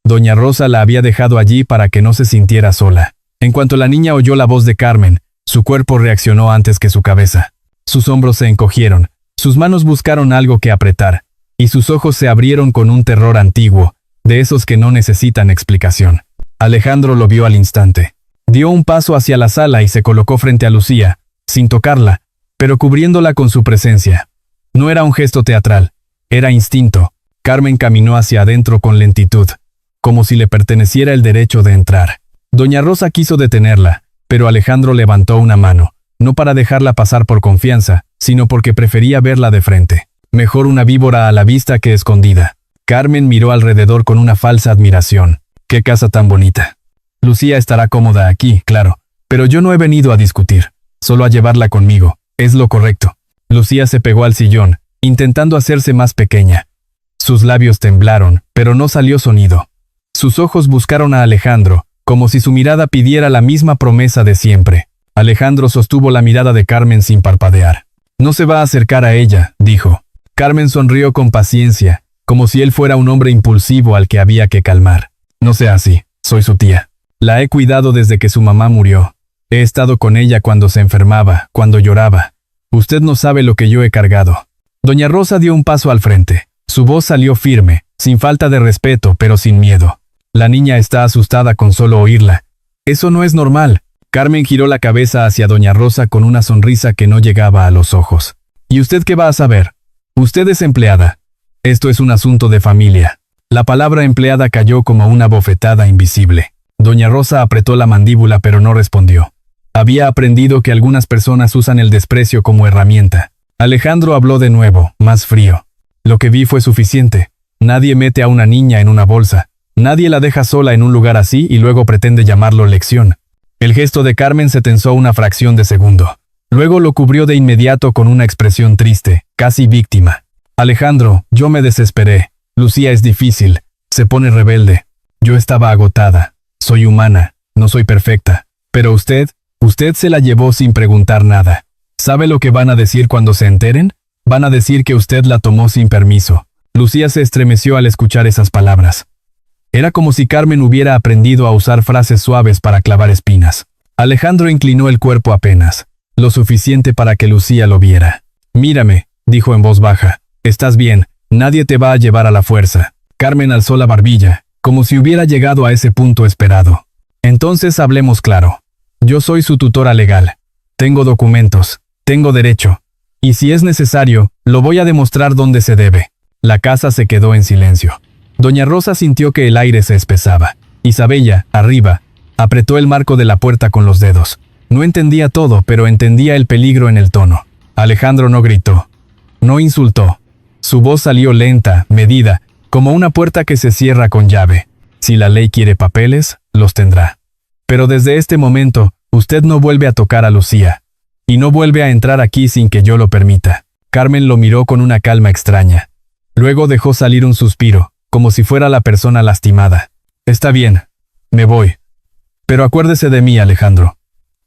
Doña Rosa la había dejado allí para que no se sintiera sola. En cuanto la niña oyó la voz de Carmen, su cuerpo reaccionó antes que su cabeza. Sus hombros se encogieron, sus manos buscaron algo que apretar, y sus ojos se abrieron con un terror antiguo, de esos que no necesitan explicación. Alejandro lo vio al instante. Dio un paso hacia la sala y se colocó frente a Lucía, sin tocarla, pero cubriéndola con su presencia. No era un gesto teatral, era instinto. Carmen caminó hacia adentro con lentitud, como si le perteneciera el derecho de entrar. Doña Rosa quiso detenerla, pero Alejandro levantó una mano, no para dejarla pasar por confianza, sino porque prefería verla de frente. Mejor una víbora a la vista que escondida. Carmen miró alrededor con una falsa admiración. «¡Qué casa tan bonita! Lucía estará cómoda aquí, claro, pero yo no he venido a discutir, solo a llevarla conmigo, es lo correcto». Lucía se pegó al sillón, intentando hacerse más pequeña. Sus labios temblaron, pero no salió sonido. Sus ojos buscaron a Alejandro, como si su mirada pidiera la misma promesa de siempre. Alejandro sostuvo la mirada de Carmen sin parpadear. «No se va a acercar a ella», dijo. Carmen sonrió con paciencia, como si él fuera un hombre impulsivo al que había que calmar. «No sea así, soy su tía. La he cuidado desde que su mamá murió. He estado con ella cuando se enfermaba, cuando lloraba. Usted no sabe lo que yo he cargado». Doña Rosa dio un paso al frente. Su voz salió firme, sin falta de respeto, pero sin miedo. La niña está asustada con solo oírla. «Eso no es normal». Carmen giró la cabeza hacia Doña Rosa con una sonrisa que no llegaba a los ojos. «¿Y usted qué va a saber? Usted es empleada. Esto es un asunto de familia». La palabra empleada cayó como una bofetada invisible. Doña Rosa apretó la mandíbula pero no respondió. Había aprendido que algunas personas usan el desprecio como herramienta. Alejandro habló de nuevo, más frío. «Lo que vi fue suficiente. Nadie mete a una niña en una bolsa. Nadie la deja sola en un lugar así y luego pretende llamarlo lección». El gesto de Carmen se tensó una fracción de segundo. Luego lo cubrió de inmediato con una expresión triste, casi víctima. «Alejandro, yo me desesperé. Lucía es difícil. Se pone rebelde. Yo estaba agotada. Soy humana. No soy perfecta. Pero usted se la llevó sin preguntar nada. ¿Sabe lo que van a decir cuando se enteren? Van a decir que usted la tomó sin permiso». Lucía se estremeció al escuchar esas palabras. Era como si Carmen hubiera aprendido a usar frases suaves para clavar espinas. Alejandro inclinó el cuerpo apenas, lo suficiente para que Lucía lo viera. «Mírame», dijo en voz baja. «Estás bien, nadie te va a llevar a la fuerza». Carmen alzó la barbilla, como si hubiera llegado a ese punto esperado. «Entonces hablemos claro. Yo soy su tutora legal. Tengo documentos, tengo derecho. Y si es necesario, lo voy a demostrar donde se debe». La casa se quedó en silencio. Doña Rosa sintió que el aire se espesaba. Isabella, arriba, apretó el marco de la puerta con los dedos. No entendía todo, pero entendía el peligro en el tono. Alejandro no gritó. No insultó. Su voz salió lenta, medida, como una puerta que se cierra con llave. Si la ley quiere papeles, los tendrá. Pero desde este momento, usted no vuelve a tocar a Lucía. Y no vuelve a entrar aquí sin que yo lo permita. Carmen lo miró con una calma extraña. Luego dejó salir un suspiro, como si fuera la persona lastimada. Está bien, me voy. Pero acuérdese de mí, Alejandro.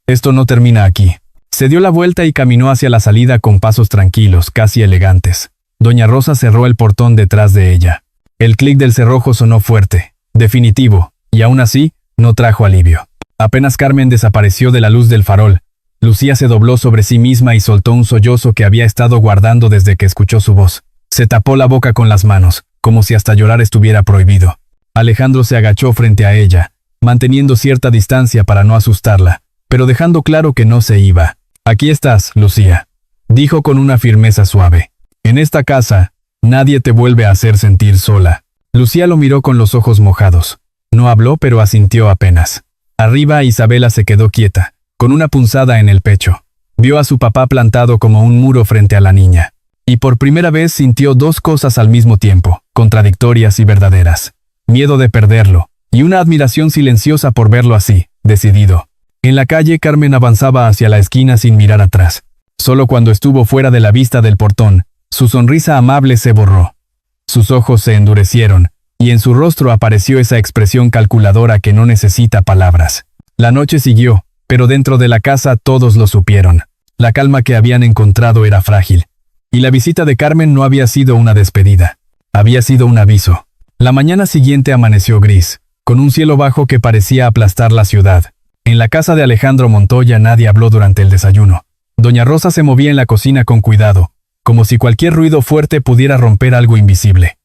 Esto no termina aquí. Se dio la vuelta y caminó hacia la salida con pasos tranquilos, casi elegantes. Doña Rosa cerró el portón detrás de ella. El clic del cerrojo sonó fuerte, definitivo, y aún así, no trajo alivio. Apenas Carmen desapareció de la luz del farol, Lucía se dobló sobre sí misma y soltó un sollozo que había estado guardando desde que escuchó su voz. Se tapó la boca con las manos, como si hasta llorar estuviera prohibido. Alejandro se agachó frente a ella, manteniendo cierta distancia para no asustarla, pero dejando claro que no se iba. «Aquí estás, Lucía», dijo con una firmeza suave. «En esta casa, nadie te vuelve a hacer sentir sola». Lucía lo miró con los ojos mojados. No habló, pero asintió apenas. Arriba, Isabela se quedó quieta, con una punzada en el pecho. Vio a su papá plantado como un muro frente a la niña. Y por primera vez sintió dos cosas al mismo tiempo, contradictorias y verdaderas. Miedo de perderlo, y una admiración silenciosa por verlo así, decidido. En la calle, Carmen avanzaba hacia la esquina sin mirar atrás. Solo cuando estuvo fuera de la vista del portón, su sonrisa amable se borró. Sus ojos se endurecieron, y en su rostro apareció esa expresión calculadora que no necesita palabras. La noche siguió, pero dentro de la casa todos lo supieron. La calma que habían encontrado era frágil. Y la visita de Carmen no había sido una despedida. Había sido un aviso. La mañana siguiente amaneció gris, con un cielo bajo que parecía aplastar la ciudad. En la casa de Alejandro Montoya nadie habló durante el desayuno. Doña Rosa se movía en la cocina con cuidado, como si cualquier ruido fuerte pudiera romper algo invisible.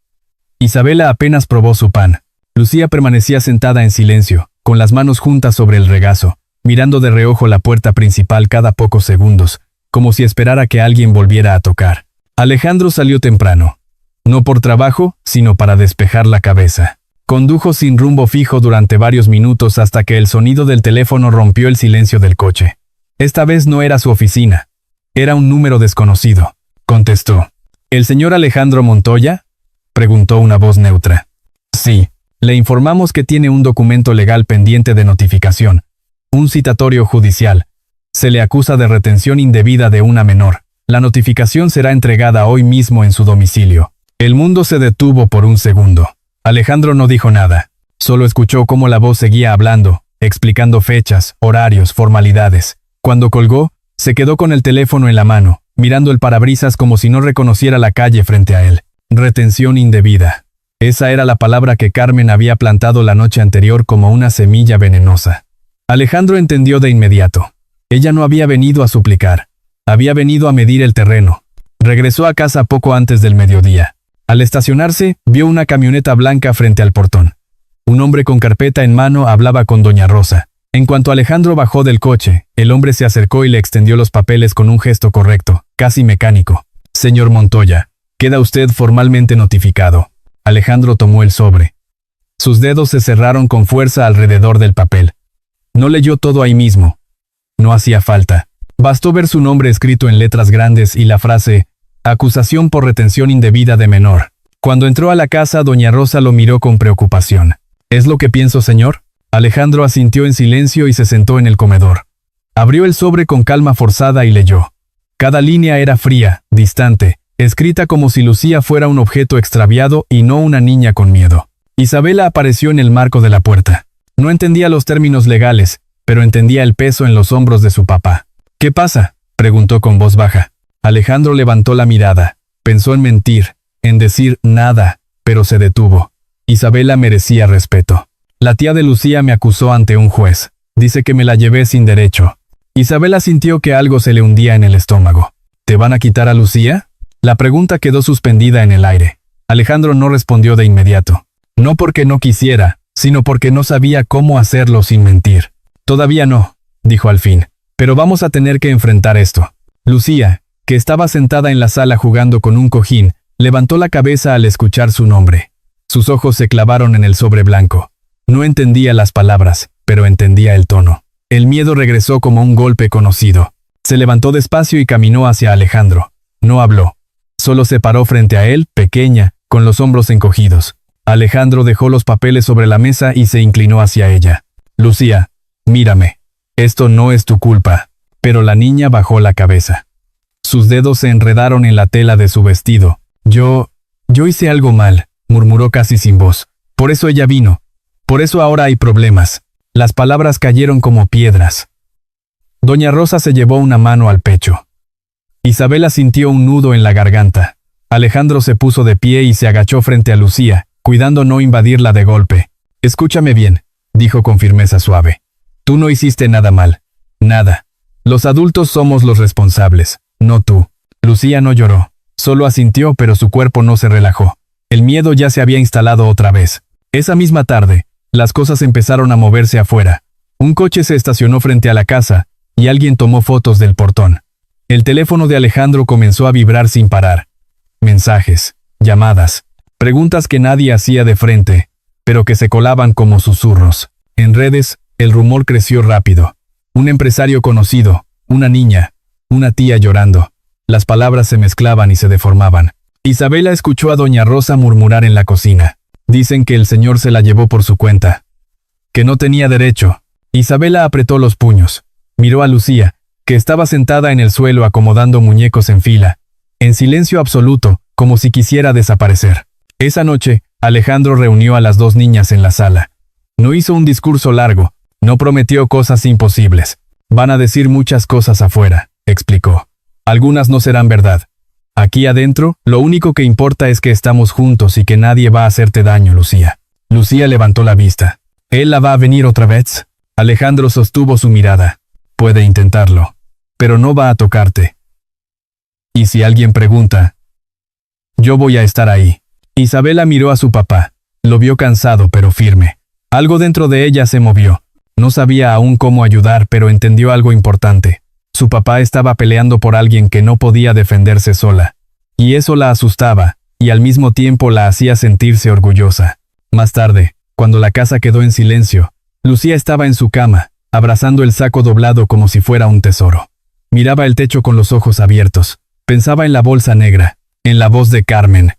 Isabela apenas probó su pan. Lucía permanecía sentada en silencio, con las manos juntas sobre el regazo, mirando de reojo la puerta principal cada pocos segundos, como si esperara que alguien volviera a tocar. Alejandro salió temprano. No por trabajo, sino para despejar la cabeza. Condujo sin rumbo fijo durante varios minutos hasta que el sonido del teléfono rompió el silencio del coche. Esta vez no era su oficina. Era un número desconocido. Contestó. ¿El señor Alejandro Montoya?, preguntó una voz neutra. Sí. Le informamos que tiene un documento legal pendiente de notificación. Un citatorio judicial. Se le acusa de retención indebida de una menor. La notificación será entregada hoy mismo en su domicilio. El mundo se detuvo por un segundo. Alejandro no dijo nada. Solo escuchó cómo la voz seguía hablando, explicando fechas, horarios, formalidades. Cuando colgó, se quedó con el teléfono en la mano, mirando el parabrisas como si no reconociera la calle frente a él. Retención indebida. Esa era la palabra que Carmen había plantado la noche anterior como una semilla venenosa. Alejandro entendió de inmediato. Ella no había venido a suplicar. Había venido a medir el terreno. Regresó a casa poco antes del mediodía. Al estacionarse, vio una camioneta blanca frente al portón. Un hombre con carpeta en mano hablaba con doña Rosa. En cuanto Alejandro bajó del coche, el hombre se acercó y le extendió los papeles con un gesto correcto, casi mecánico. Señor Montoya, queda usted formalmente notificado. Alejandro tomó el sobre. Sus dedos se cerraron con fuerza alrededor del papel. No leyó todo ahí mismo. No hacía falta. Bastó ver su nombre escrito en letras grandes y la frase, acusación por retención indebida de menor. Cuando entró a la casa, doña Rosa lo miró con preocupación. ¿Es lo que pienso, señor? Alejandro asintió en silencio y se sentó en el comedor. Abrió el sobre con calma forzada y leyó. Cada línea era fría, distante, escrita como si Lucía fuera un objeto extraviado y no una niña con miedo. Isabela apareció en el marco de la puerta. No entendía los términos legales, pero entendía el peso en los hombros de su papá. ¿Qué pasa?, preguntó con voz baja. Alejandro levantó la mirada. Pensó en mentir, en decir nada, pero se detuvo. Isabela merecía respeto. La tía de Lucía me acusó ante un juez. Dice que me la llevé sin derecho. Isabela sintió que algo se le hundía en el estómago. ¿Te van a quitar a Lucía? La pregunta quedó suspendida en el aire. Alejandro no respondió de inmediato. No porque no quisiera, sino porque no sabía cómo hacerlo sin mentir. Todavía no, dijo al fin, pero vamos a tener que enfrentar esto. Lucía, que estaba sentada en la sala jugando con un cojín, levantó la cabeza al escuchar su nombre. Sus ojos se clavaron en el sobre blanco. No entendía las palabras, pero entendía el tono. El miedo regresó como un golpe conocido. Se levantó despacio y caminó hacia Alejandro. No habló. Solo se paró frente a él, pequeña, con los hombros encogidos. Alejandro dejó los papeles sobre la mesa y se inclinó hacia ella. Lucía, Mírame. Esto no es tu culpa. Pero la niña bajó la cabeza. Sus dedos se enredaron en la tela de su vestido. Yo hice algo mal, murmuró casi sin voz. Por eso ella vino. Por eso ahora hay problemas. Las palabras cayeron como piedras. Doña Rosa se llevó una mano al pecho. Isabela sintió un nudo en la garganta. Alejandro se puso de pie y se agachó frente a Lucía, cuidando no invadirla de golpe. Escúchame bien, dijo con firmeza suave. Tú no hiciste nada mal. Nada. Los adultos somos los responsables, no tú. Lucía no lloró. Solo asintió, pero su cuerpo no se relajó. El miedo ya se había instalado otra vez. Esa misma tarde, las cosas empezaron a moverse afuera. Un coche se estacionó frente a la casa, y alguien tomó fotos del portón. El teléfono de Alejandro comenzó a vibrar sin parar. Mensajes, llamadas, preguntas que nadie hacía de frente, pero que se colaban como susurros. En redes, el rumor creció rápido. Un empresario conocido, una niña, una tía llorando. Las palabras se mezclaban y se deformaban. Isabela escuchó a doña Rosa murmurar en la cocina. Dicen que el señor se la llevó por su cuenta. Que no tenía derecho. Isabela apretó los puños. Miró a Lucía, que estaba sentada en el suelo acomodando muñecos en fila, en silencio absoluto, como si quisiera desaparecer. Esa noche, Alejandro reunió a las dos niñas en la sala. No hizo un discurso largo, no prometió cosas imposibles. Van a decir muchas cosas afuera, explicó. Algunas no serán verdad. Aquí adentro, lo único que importa es que estamos juntos y que nadie va a hacerte daño, Lucía. Lucía levantó la vista. ¿Él la va a venir otra vez? Alejandro sostuvo su mirada. Puede intentarlo, pero no va a tocarte. Y si alguien pregunta, yo voy a estar ahí. Isabela miró a su papá. Lo vio cansado pero firme. Algo dentro de ella se movió. No sabía aún cómo ayudar, pero entendió algo importante. Su papá estaba peleando por alguien que no podía defenderse sola. Y eso la asustaba, y al mismo tiempo la hacía sentirse orgullosa. Más tarde, cuando la casa quedó en silencio, Lucía estaba en su cama, abrazando el saco doblado como si fuera un tesoro. Miraba el techo con los ojos abiertos. Pensaba en la bolsa negra, en la voz de Carmen,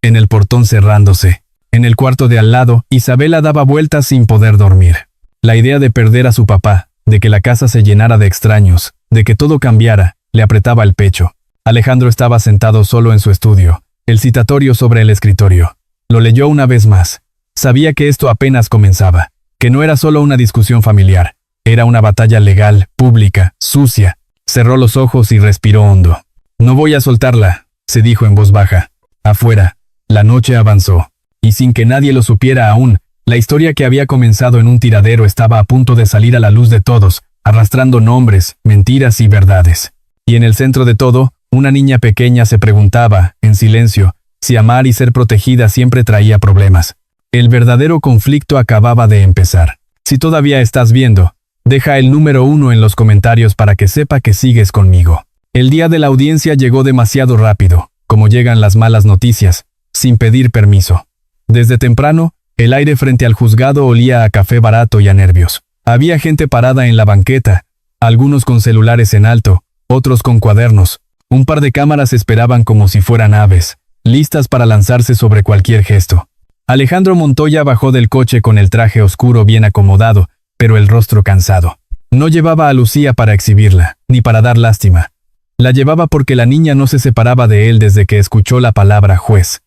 en el portón cerrándose. En el cuarto de al lado, Isabela daba vueltas sin poder dormir. La idea de perder a su papá, de que la casa se llenara de extraños, de que todo cambiara, le apretaba el pecho. Alejandro estaba sentado solo en su estudio, el citatorio sobre el escritorio. Lo leyó una vez más. Sabía que esto apenas comenzaba, que no era solo una discusión familiar, era una batalla legal, pública, sucia. Cerró los ojos y respiró hondo. No voy a soltarla, se dijo en voz baja. Afuera, la noche avanzó, y sin que nadie lo supiera aún, la historia que había comenzado en un tiradero estaba a punto de salir a la luz de todos, arrastrando nombres, mentiras y verdades. Y en el centro de todo, una niña pequeña se preguntaba, en silencio, si amar y ser protegida siempre traía problemas. El verdadero conflicto acababa de empezar. Si todavía estás viendo, deja el número 1 en los comentarios para que sepa que sigues conmigo. El día de la audiencia llegó demasiado rápido, como llegan las malas noticias, sin pedir permiso. Desde temprano, el aire frente al juzgado olía a café barato y a nervios. Había gente parada en la banqueta, algunos con celulares en alto, otros con cuadernos. Un par de cámaras esperaban como si fueran aves, listas para lanzarse sobre cualquier gesto. Alejandro Montoya bajó del coche con el traje oscuro bien acomodado, pero el rostro cansado. No llevaba a Lucía para exhibirla, ni para dar lástima. La llevaba porque la niña no se separaba de él desde que escuchó la palabra juez.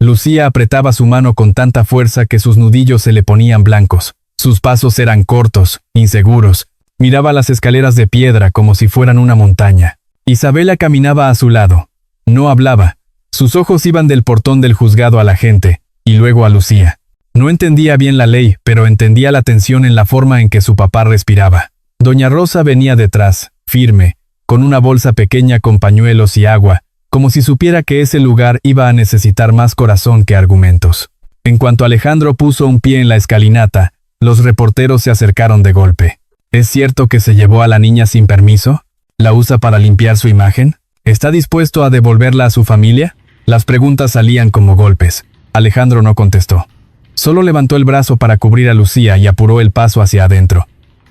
Lucía apretaba su mano con tanta fuerza que sus nudillos se le ponían blancos. Sus pasos eran cortos, inseguros. Miraba las escaleras de piedra como si fueran una montaña. Isabela caminaba a su lado. No hablaba. Sus ojos iban del portón del juzgado a la gente, y luego a Lucía. No entendía bien la ley, pero entendía la tensión en la forma en que su papá respiraba. Doña Rosa venía detrás, firme, con una bolsa pequeña con pañuelos y agua, como si supiera que ese lugar iba a necesitar más corazón que argumentos. En cuanto Alejandro puso un pie en la escalinata, los reporteros se acercaron de golpe. ¿Es cierto que se llevó a la niña sin permiso? ¿La usa para limpiar su imagen? ¿Está dispuesto a devolverla a su familia? Las preguntas salían como golpes. Alejandro no contestó. Solo levantó el brazo para cubrir a Lucía y apuró el paso hacia adentro.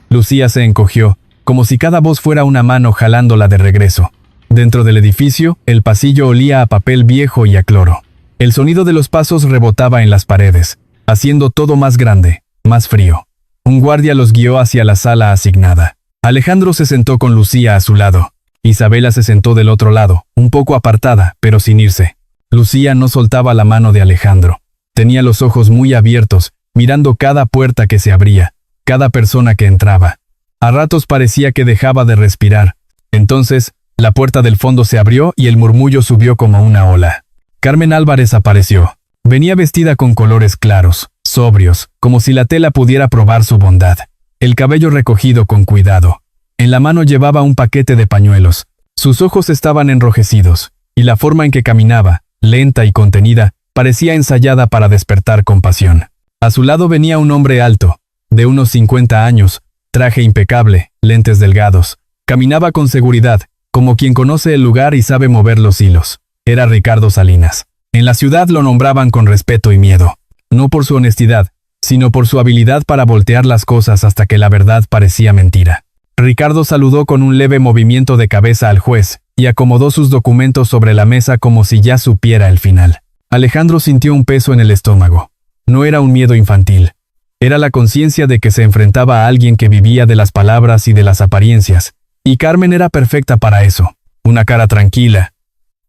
Lucía se encogió, como si cada voz fuera una mano jalándola de regreso. Dentro del edificio, el pasillo olía a papel viejo y a cloro. El sonido de los pasos rebotaba en las paredes, haciendo todo más grande, más frío. Un guardia los guió hacia la sala asignada. Alejandro se sentó con Lucía a su lado. Isabela se sentó del otro lado, un poco apartada, pero sin irse. Lucía no soltaba la mano de Alejandro. Tenía los ojos muy abiertos, mirando cada puerta que se abría, cada persona que entraba. A ratos parecía que dejaba de respirar. Entonces, la puerta del fondo se abrió y el murmullo subió como una ola. Carmen Álvarez apareció. Venía vestida con colores claros, sobrios, como si la tela pudiera probar su bondad. El cabello recogido con cuidado. En la mano llevaba un paquete de pañuelos. Sus ojos estaban enrojecidos, y la forma en que caminaba, lenta y contenida, parecía ensayada para despertar compasión. A su lado venía un hombre alto, de unos 50 años, traje impecable, lentes delgados. Caminaba con seguridad, como quien conoce el lugar y sabe mover los hilos. Era Ricardo Salinas. En la ciudad lo nombraban con respeto y miedo, no por su honestidad, sino por su habilidad para voltear las cosas hasta que la verdad parecía mentira. Ricardo saludó con un leve movimiento de cabeza al juez y acomodó sus documentos sobre la mesa como si ya supiera el final. Alejandro sintió un peso en el estómago. No era un miedo infantil. Era la conciencia de que se enfrentaba a alguien que vivía de las palabras y de las apariencias, y Carmen era perfecta para eso. Una cara tranquila,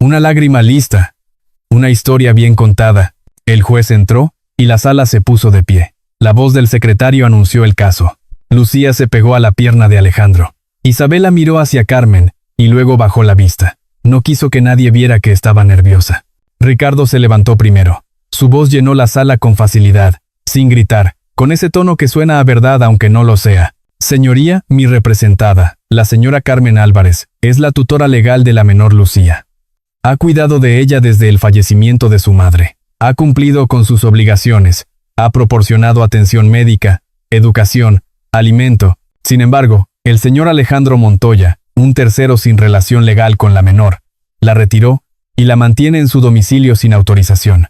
una lágrima lista, una historia bien contada. El juez entró y la sala se puso de pie. La voz del secretario anunció el caso. Lucía se pegó a la pierna de Alejandro. Isabela miró hacia Carmen y luego bajó la vista. No quiso que nadie viera que estaba nerviosa. Ricardo se levantó primero. Su voz llenó la sala con facilidad, sin gritar, con ese tono que suena a verdad aunque no lo sea. Señoría, mi representada, la señora Carmen Álvarez, es la tutora legal de la menor Lucía. Ha cuidado de ella desde el fallecimiento de su madre. Ha cumplido con sus obligaciones. Ha proporcionado atención médica, educación, alimento. Sin embargo, el señor Alejandro Montoya, un tercero sin relación legal con la menor, la retiró y la mantiene en su domicilio sin autorización.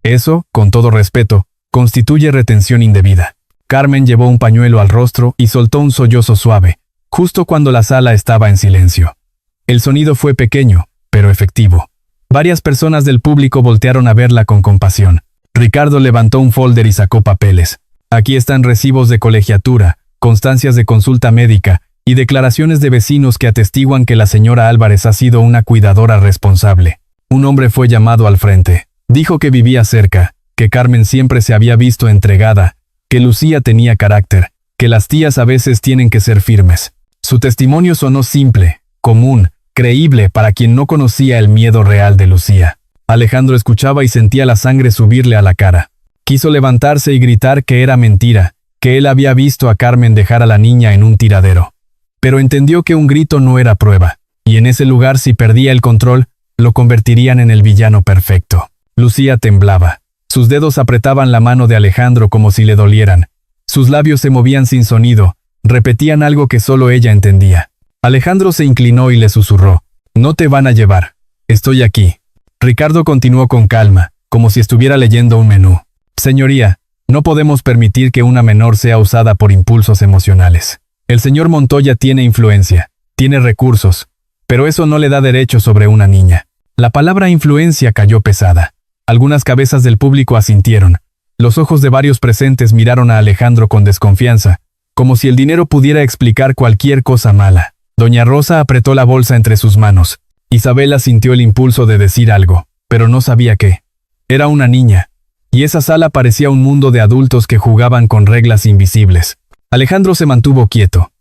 Eso, con todo respeto, constituye retención indebida. Carmen llevó un pañuelo al rostro y soltó un sollozo suave, justo cuando la sala estaba en silencio. El sonido fue pequeño, pero efectivo. Varias personas del público voltearon a verla con compasión. Ricardo levantó un folder y sacó papeles. Aquí están recibos de colegiatura, constancias de consulta médica y declaraciones de vecinos que atestiguan que la señora Álvarez ha sido una cuidadora responsable. Un hombre fue llamado al frente. Dijo que vivía cerca, que Carmen siempre se había visto entregada, que Lucía tenía carácter, que las tías a veces tienen que ser firmes. Su testimonio sonó simple, común, creíble para quien no conocía el miedo real de Lucía. Alejandro escuchaba y sentía la sangre subirle a la cara. Quiso levantarse y gritar que era mentira, que él había visto a Carmen dejar a la niña en un tiradero. Pero entendió que un grito no era prueba, y en ese lugar si perdía el control, lo convertirían en el villano perfecto. Lucía temblaba. Sus dedos apretaban la mano de Alejandro como si le dolieran. Sus labios se movían sin sonido, repetían algo que solo ella entendía. Alejandro se inclinó y le susurró: «No te van a llevar. Estoy aquí». Ricardo continuó con calma, como si estuviera leyendo un menú. «Señoría, no podemos permitir que una menor sea usada por impulsos emocionales. El señor Montoya tiene influencia, tiene recursos, pero eso no le da derecho sobre una niña». La palabra influencia cayó pesada. Algunas cabezas del público asintieron. Los ojos de varios presentes miraron a Alejandro con desconfianza, como si el dinero pudiera explicar cualquier cosa mala. Doña Rosa apretó la bolsa entre sus manos. Isabela sintió el impulso de decir algo, pero no sabía qué. Era una niña, y esa sala parecía un mundo de adultos que jugaban con reglas invisibles. Alejandro se mantuvo quieto.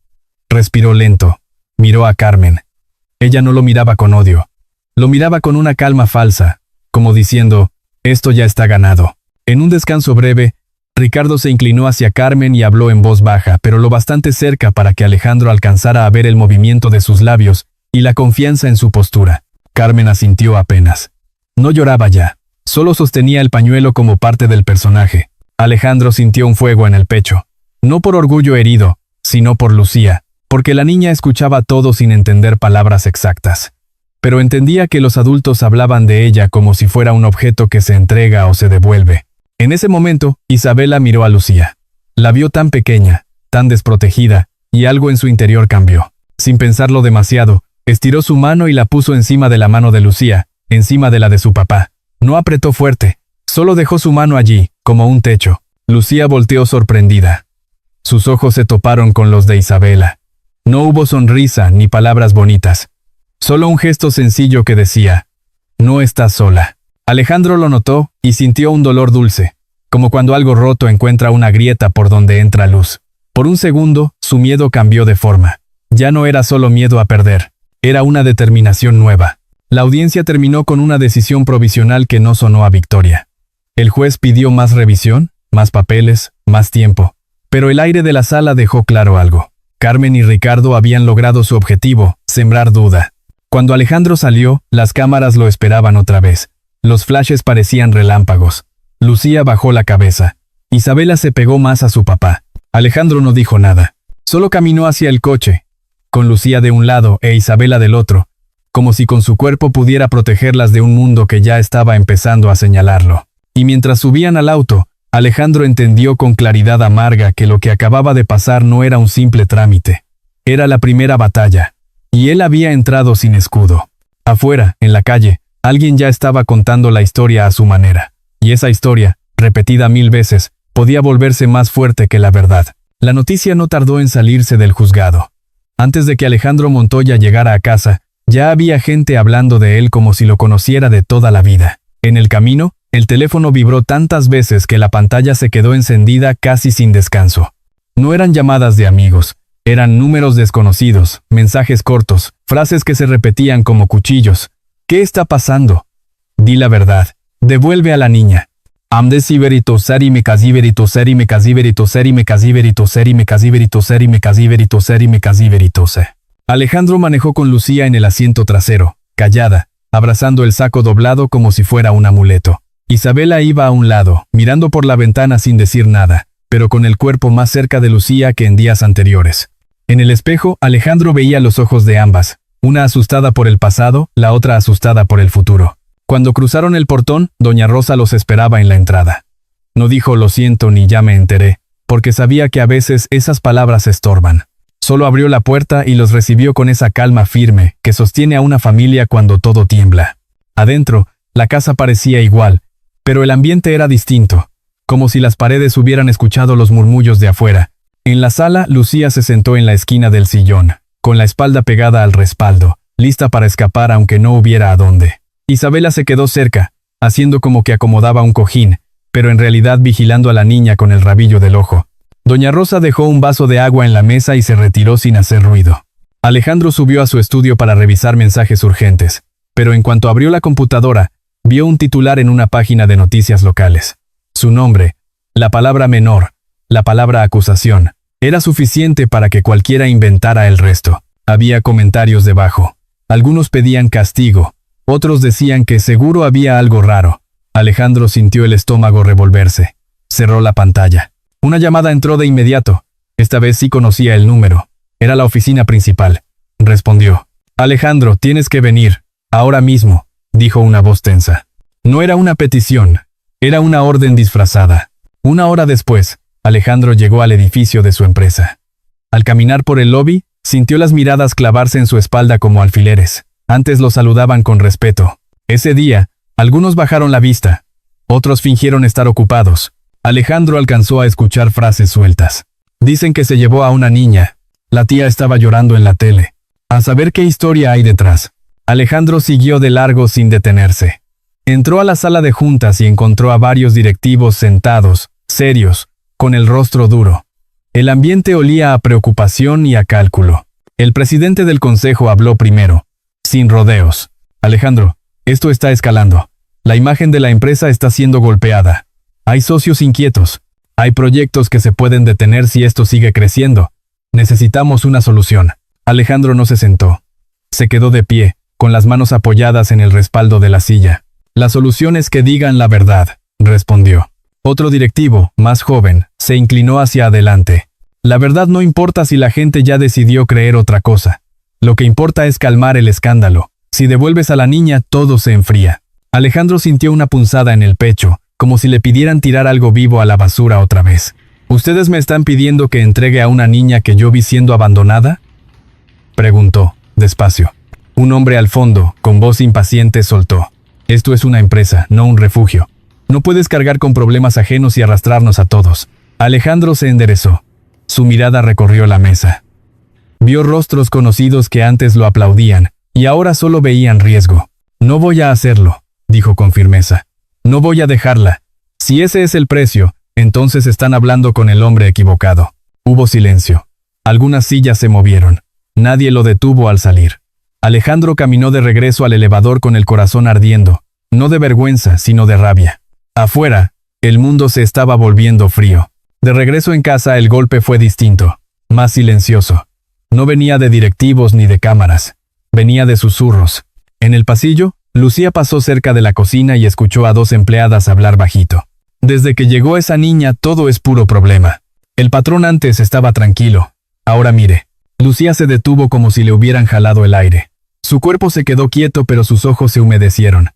Respiró lento. Miró a Carmen. Ella no lo miraba con odio. Lo miraba con una calma falsa, como diciendo: «Esto ya está ganado». En un descanso breve, Ricardo se inclinó hacia Carmen y habló en voz baja, pero lo bastante cerca para que Alejandro alcanzara a ver el movimiento de sus labios y la confianza en su postura. Carmen asintió apenas. No lloraba ya, solo sostenía el pañuelo como parte del personaje. Alejandro sintió un fuego en el pecho, no por orgullo herido, sino por Lucía, porque la niña escuchaba todo sin entender palabras exactas. Pero entendía que los adultos hablaban de ella como si fuera un objeto que se entrega o se devuelve. En ese momento, Isabela miró a Lucía. La vio tan pequeña, tan desprotegida, y algo en su interior cambió. Sin pensarlo demasiado, estiró su mano y la puso encima de la mano de Lucía, encima de la de su papá. No apretó fuerte, solo dejó su mano allí, como un techo. Lucía volteó sorprendida. Sus ojos se toparon con los de Isabela. No hubo sonrisa ni palabras bonitas. Solo un gesto sencillo que decía: no estás sola. Alejandro lo notó y sintió un dolor dulce, como cuando algo roto encuentra una grieta por donde entra luz. Por un segundo, su miedo cambió de forma. Ya no era solo miedo a perder, era una determinación nueva. La audiencia terminó con una decisión provisional que no sonó a victoria. El juez pidió más revisión, más papeles, más tiempo. Pero el aire de la sala dejó claro algo. Carmen y Ricardo habían logrado su objetivo, sembrar duda. Cuando Alejandro salió, las cámaras lo esperaban otra vez. Los flashes parecían relámpagos. Lucía bajó la cabeza. Isabela se pegó más a su papá. Alejandro no dijo nada. Solo caminó hacia el coche, con Lucía de un lado e Isabela del otro, como si con su cuerpo pudiera protegerlas de un mundo que ya estaba empezando a señalarlo. Y mientras subían al auto, Alejandro entendió con claridad amarga que lo que acababa de pasar no era un simple trámite. Era la primera batalla, y él había entrado sin escudo. Afuera, en la calle, alguien ya estaba contando la historia a su manera, y esa historia, repetida 1000 veces, podía volverse más fuerte que la verdad. La noticia no tardó en salirse del juzgado. Antes de que Alejandro Montoya llegara a casa, ya había gente hablando de él como si lo conociera de toda la vida. En el camino, el teléfono vibró tantas veces que la pantalla se quedó encendida casi sin descanso. No eran llamadas de amigos, eran números desconocidos, mensajes cortos, frases que se repetían como cuchillos. ¿Qué está pasando? Di la verdad. Devuelve a la niña. Amdesiveritoseri me casiveritoseri me casiveritoseri me casiveritoseri me casiveritoseri me casiveritoseri me casiveritose. Alejandro manejó con Lucía en el asiento trasero, callada, abrazando el saco doblado como si fuera un amuleto. Isabela iba a un lado, mirando por la ventana sin decir nada, pero con el cuerpo más cerca de Lucía que en días anteriores. En el espejo, Alejandro veía los ojos de ambas, una asustada por el pasado, la otra asustada por el futuro. Cuando cruzaron el portón, doña Rosa los esperaba en la entrada. No dijo lo siento ni ya me enteré, porque sabía que a veces esas palabras estorban. Solo abrió la puerta y los recibió con esa calma firme que sostiene a una familia cuando todo tiembla. Adentro, la casa parecía igual, pero el ambiente era distinto, como si las paredes hubieran escuchado los murmullos de afuera. En la sala, Lucía se sentó en la esquina del sillón, con la espalda pegada al respaldo, lista para escapar aunque no hubiera a dónde. Isabela se quedó cerca, haciendo como que acomodaba un cojín, pero en realidad vigilando a la niña con el rabillo del ojo. Doña Rosa dejó un vaso de agua en la mesa y se retiró sin hacer ruido. Alejandro subió a su estudio para revisar mensajes urgentes, pero en cuanto abrió la computadora, vio un titular en una página de noticias locales. Su nombre, la palabra menor, la palabra acusación, era suficiente para que cualquiera inventara el resto. Había comentarios debajo. Algunos pedían castigo, otros decían que seguro había algo raro. Alejandro sintió el estómago revolverse. Cerró la pantalla. Una llamada entró de inmediato. Esta vez sí conocía el número. Era la oficina principal. Respondió. Alejandro, tienes que venir. Ahora mismo, dijo una voz tensa. No era una petición. Era una orden disfrazada. Una hora después, Alejandro llegó al edificio de su empresa. Al caminar por el lobby, sintió las miradas clavarse en su espalda como alfileres. Antes lo saludaban con respeto. Ese día, algunos bajaron la vista. Otros fingieron estar ocupados. Alejandro alcanzó a escuchar frases sueltas. Dicen que se llevó a una niña. La tía estaba llorando en la tele. A saber qué historia hay detrás. Alejandro siguió de largo sin detenerse. Entró a la sala de juntas y encontró a varios directivos sentados, serios, con el rostro duro. El ambiente olía a preocupación y a cálculo. El presidente del consejo habló primero, sin rodeos. Alejandro, esto está escalando. La imagen de la empresa está siendo golpeada. Hay socios inquietos. Hay proyectos que se pueden detener si esto sigue creciendo. Necesitamos una solución. Alejandro no se sentó. Se quedó de pie, con las manos apoyadas en el respaldo de la silla. La solución es que digan la verdad, respondió. Otro directivo, más joven, se inclinó hacia adelante. La verdad no importa si la gente ya decidió creer otra cosa. Lo que importa es calmar el escándalo. Si devuelves a la niña, todo se enfría. Alejandro sintió una punzada en el pecho, como si le pidieran tirar algo vivo a la basura otra vez. ¿Ustedes me están pidiendo que entregue a una niña que yo vi siendo abandonada? Preguntó, despacio. Un hombre al fondo, con voz impaciente, soltó. Esto es una empresa, no un refugio. No puedes cargar con problemas ajenos y arrastrarnos a todos. Alejandro se enderezó. Su mirada recorrió la mesa. Vio rostros conocidos que antes lo aplaudían, y ahora solo veían riesgo. No voy a hacerlo, dijo con firmeza. No voy a dejarla. Si ese es el precio, entonces están hablando con el hombre equivocado. Hubo silencio. Algunas sillas se movieron. Nadie lo detuvo al salir. Alejandro caminó de regreso al elevador con el corazón ardiendo, no de vergüenza, sino de rabia. Afuera, el mundo se estaba volviendo frío. De regreso en casa el golpe fue distinto, más silencioso. No venía de directivos ni de cámaras. Venía de susurros. En el pasillo, Lucía pasó cerca de la cocina y escuchó a dos empleadas hablar bajito. Desde que llegó esa niña todo es puro problema. El patrón antes estaba tranquilo. Ahora mire. Lucía se detuvo como si le hubieran jalado el aire. Su cuerpo se quedó quieto pero sus ojos se humedecieron.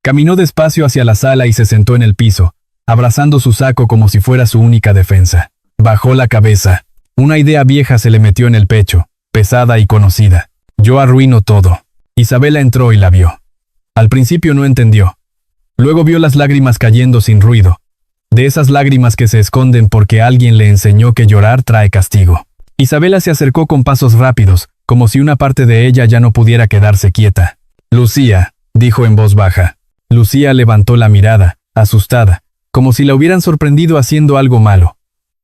Caminó despacio hacia la sala y se sentó en el piso, abrazando su saco como si fuera su única defensa. Bajó la cabeza. Una idea vieja se le metió en el pecho, pesada y conocida. Yo arruino todo. Isabela entró y la vio. Al principio no entendió. Luego vio las lágrimas cayendo sin ruido. De esas lágrimas que se esconden porque alguien le enseñó que llorar trae castigo. Isabela se acercó con pasos rápidos, como si una parte de ella ya no pudiera quedarse quieta. Lucía, dijo en voz baja. Lucía levantó la mirada, asustada, como si la hubieran sorprendido haciendo algo malo.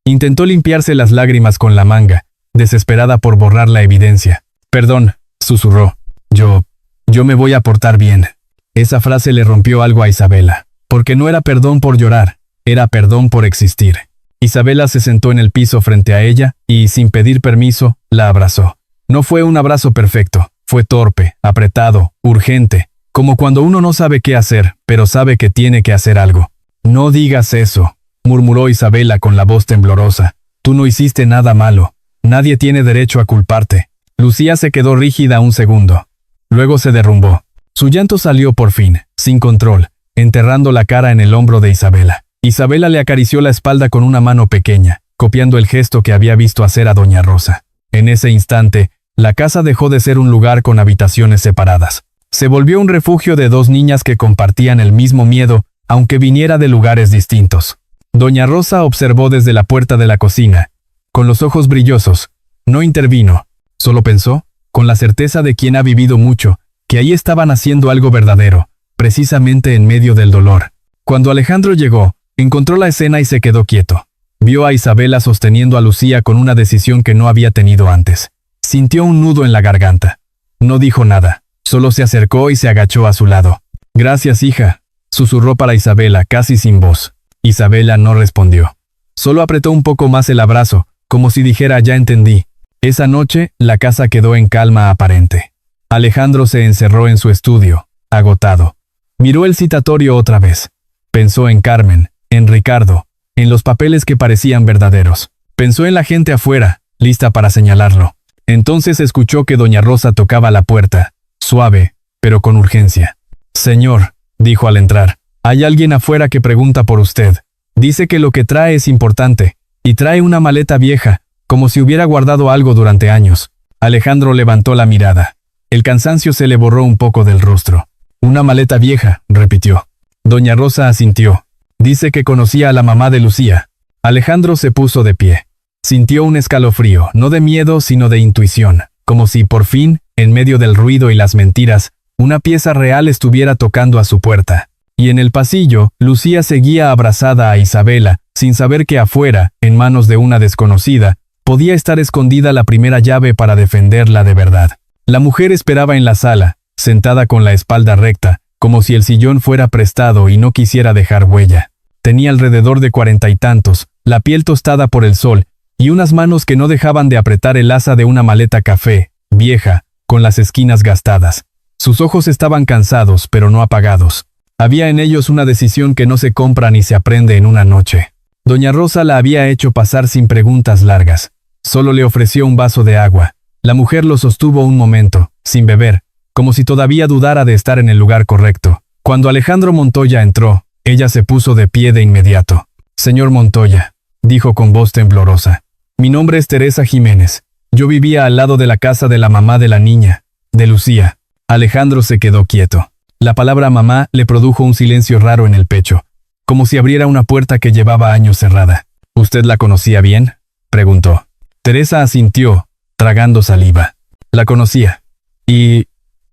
Intentó limpiarse las lágrimas con la manga, desesperada por borrar la evidencia. Perdón, susurró. Yo me voy a portar bien. Esa frase le rompió algo a Isabela, porque no era perdón por llorar, era perdón por existir. Isabela se sentó en el piso frente a ella y, sin pedir permiso, la abrazó. No fue un abrazo perfecto, fue torpe, apretado, urgente, como cuando uno no sabe qué hacer, pero sabe que tiene que hacer algo. No digas eso, murmuró Isabela con la voz temblorosa. Tú no hiciste nada malo. Nadie tiene derecho a culparte. Lucía se quedó rígida un segundo. Luego se derrumbó. Su llanto salió por fin, sin control, enterrando la cara en el hombro de Isabela. Isabela le acarició la espalda con una mano pequeña, copiando el gesto que había visto hacer a doña Rosa. En ese instante, la casa dejó de ser un lugar con habitaciones separadas. Se volvió un refugio de dos niñas que compartían el mismo miedo, aunque viniera de lugares distintos. Doña Rosa observó desde la puerta de la cocina, con los ojos brillosos. No intervino, solo pensó, con la certeza de quien ha vivido mucho, que ahí estaban haciendo algo verdadero, precisamente en medio del dolor. Cuando Alejandro llegó, encontró la escena y se quedó quieto. Vio a Isabela sosteniendo a Lucía con una decisión que no había tenido antes. Sintió un nudo en la garganta. No dijo nada, solo se acercó y se agachó a su lado. Gracias, hija, susurró para Isabela casi sin voz. Isabela no respondió. Solo apretó un poco más el abrazo, como si dijera ya entendí. Esa noche, la casa quedó en calma aparente. Alejandro se encerró en su estudio, agotado. Miró el citatorio otra vez. Pensó en Carmen, en Ricardo, en los papeles que parecían verdaderos. Pensó en la gente afuera, lista para señalarlo. Entonces escuchó que doña Rosa tocaba la puerta, suave, pero con urgencia. Señor, dijo al entrar, hay alguien afuera que pregunta por usted. Dice que lo que trae es importante, y trae una maleta vieja, como si hubiera guardado algo durante años. Alejandro levantó la mirada. El cansancio se le borró un poco del rostro. Una maleta vieja, repitió. Doña Rosa asintió. Dice que conocía a la mamá de Lucía. Alejandro se puso de pie. Sintió un escalofrío, no de miedo, sino de intuición, como si por fin, en medio del ruido y las mentiras, una pieza real estuviera tocando a su puerta. Y en el pasillo, Lucía seguía abrazada a Isabela, sin saber que afuera, en manos de una desconocida, podía estar escondida la primera llave para defenderla de verdad. La mujer esperaba en la sala, sentada con la espalda recta, como si el sillón fuera prestado y no quisiera dejar huella. Tenía alrededor de 40 y tantos, la piel tostada por el sol, y unas manos que no dejaban de apretar el asa de una maleta café, vieja, con las esquinas gastadas. Sus ojos estaban cansados, pero no apagados. Había en ellos una decisión que no se compra ni se aprende en una noche. Doña Rosa la había hecho pasar sin preguntas largas. Solo le ofreció un vaso de agua. La mujer lo sostuvo un momento, sin beber, como si todavía dudara de estar en el lugar correcto. Cuando Alejandro Montoya entró, ella se puso de pie de inmediato. Señor Montoya, dijo con voz temblorosa. Mi nombre es Teresa Jiménez. Yo vivía al lado de la casa de la mamá de la niña, de Lucía. Alejandro se quedó quieto. La palabra mamá le produjo un silencio raro en el pecho, como si abriera una puerta que llevaba años cerrada. ¿Usted la conocía bien?, preguntó. Teresa asintió, tragando saliva. La conocía. Y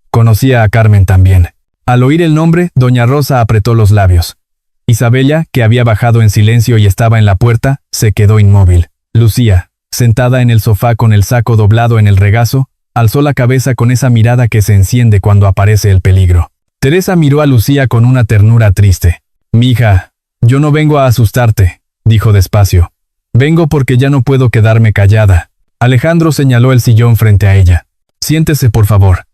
conocía a Carmen también. Al oír el nombre, doña Rosa apretó los labios. Isabella, que había bajado en silencio y estaba en la puerta, se quedó inmóvil. Lucía, sentada en el sofá con el saco doblado en el regazo, alzó la cabeza con esa mirada que se enciende cuando aparece el peligro. Teresa miró a Lucía con una ternura triste. «Mija, yo no vengo a asustarte», dijo despacio. «Vengo porque ya no puedo quedarme callada». Alejandro señaló el sillón frente a ella. «Siéntese, por favor.